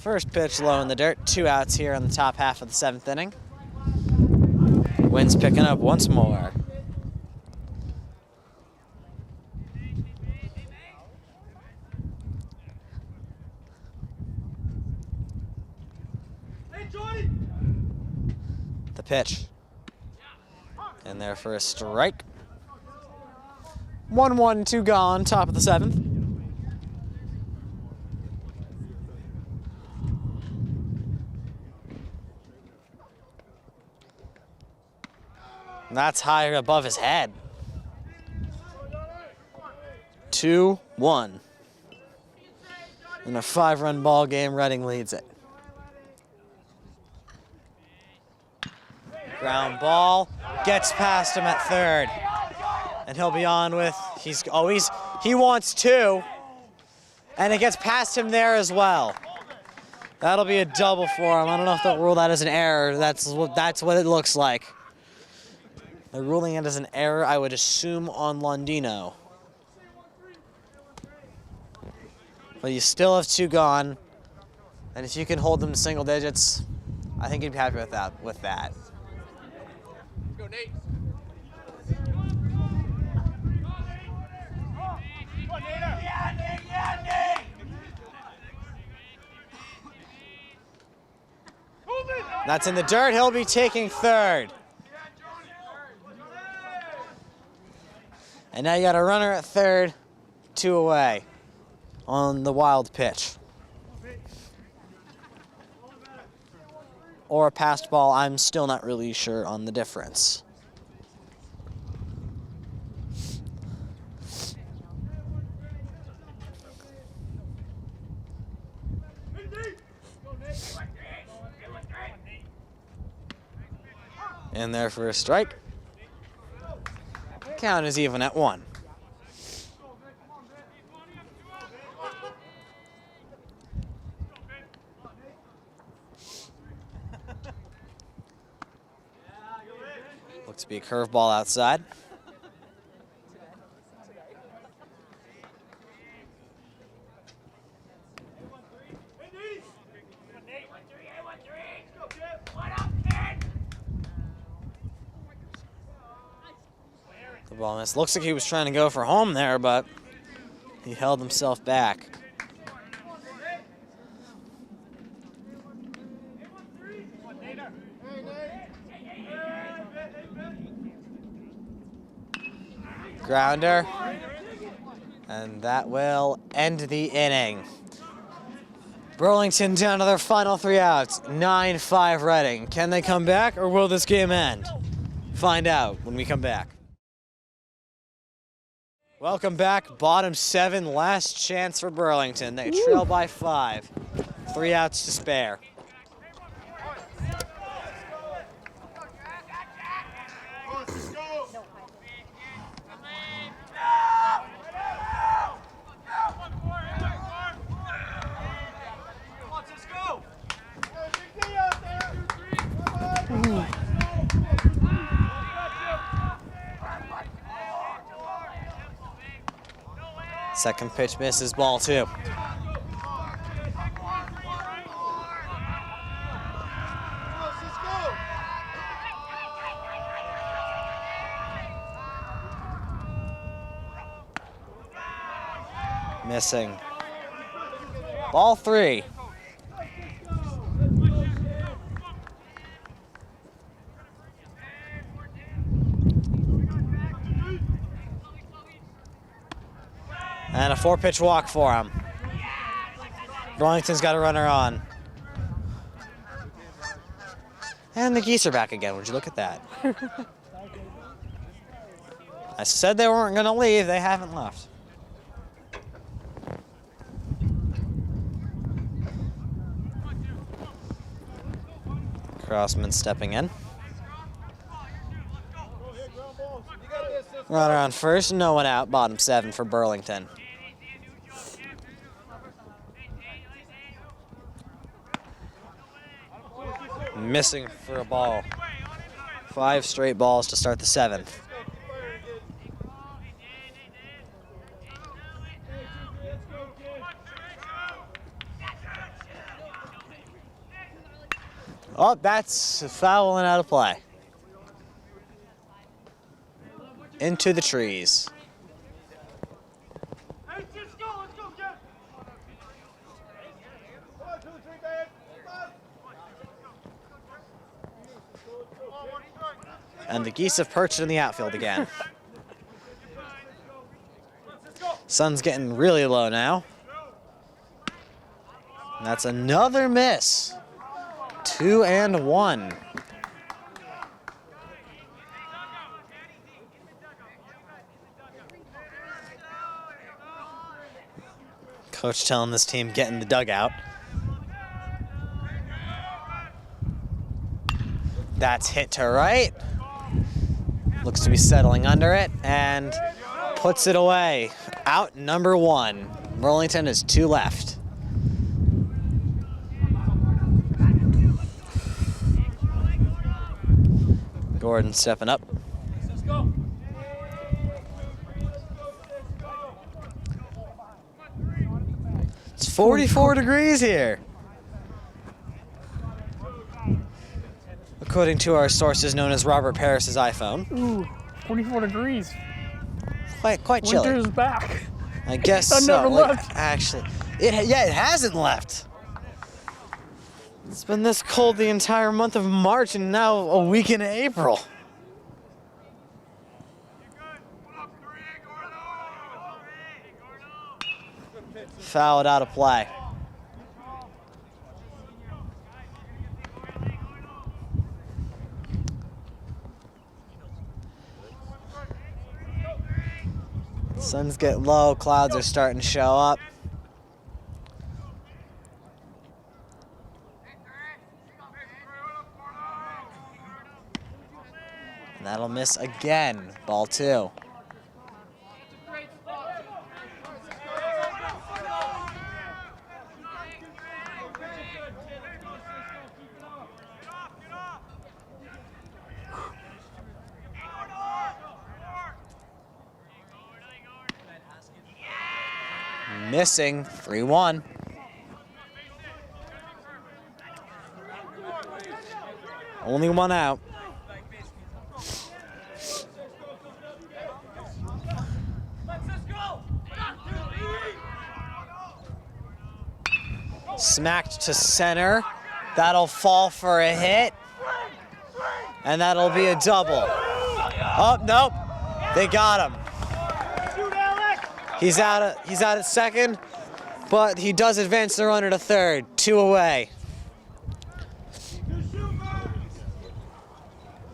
First pitch low in the dirt. 2 outs here in the top half of the 7th inning. Wind's picking up once more. The pitch. In there for a strike. 1-1, 2 gone, top of the 7th. That's higher above his head. 2-1. In a 5-run ball game, Reading leads it. Ground ball, gets past him at third. And he'll be on with, he wants 2. And it gets past him there as well. That'll be a double for him. I don't know if they'll rule that as an error. That's what it looks like. They're ruling it as an error, I would assume, on Londino. But you still have 2 gone. And if you can hold them to single digits, I think you'd be happy with that. Go, Nate. That's in the dirt. He'll be taking third. And now you got a runner at third, 2 away on the wild pitch. Or a passed ball, I'm still not really sure on the difference. In there for a strike. Count is even at 1. Looks to be a curveball outside. The ball missed. Looks like he was trying to go for home there, but he held himself back. Grounder, and that will end the inning. Burlington down to their final 3 outs, 9-5 Reading. Can they come back, or will this game end? Find out when we come back. Welcome back, bottom 7, last chance for Burlington. They trail by 5, 3 outs to spare. Second pitch misses, ball 2. Missing. Ball 3. And a 4-pitch walk for him. Burlington's got a runner on. And the geese are back again. Would you look at that? I said they weren't going to leave. They haven't left. Crossman stepping in. Runner on first, no one out. Bottom 7 for Burlington. Missing for a ball. 5 straight balls to start the 7th. Oh, that's foul and out of play. Into the trees. And the Geese have perched in the outfield again. Sun's getting really low now. And that's another miss. 2-1. Coach telling this team get in the dugout. That's hit to right. Looks to be settling under it and puts it away. Out number 1. Burlington has 2 left. Gordon stepping up. It's 44 degrees here. According to our sources known as Robert Parris' iPhone. Ooh, 44 degrees. Quite chilly. Winter's back. I guess That so. never left. Actually, it hasn't left. It's been this cold the entire month of March and now a week in April. Fouled out of play. Sun's getting low, clouds are starting to show up. And that'll miss again, ball 2. Missing, 3-1. Only 1 out. Smacked to center. That'll fall for a hit. And that'll be a double. Oh, nope. They got him. He's out at second, but he does advance the runner to third. 2 away.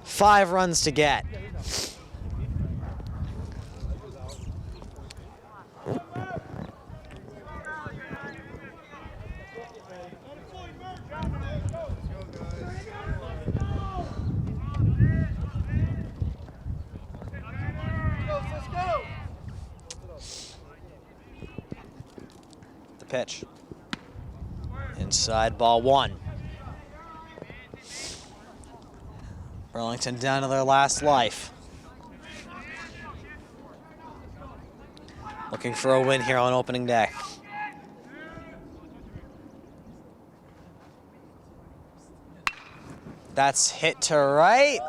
5 runs to get. Pitch. Inside, ball 1. Burlington down to their last life. Looking for a win here on opening day. That's hit to right,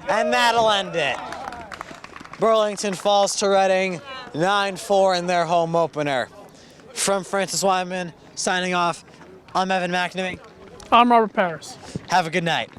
and that'll end it. Burlington falls to Reading, 9-4 in their home opener. From Francis Wyman, signing off, I'm Evan McNamee. I'm Robert Parris. Have a good night.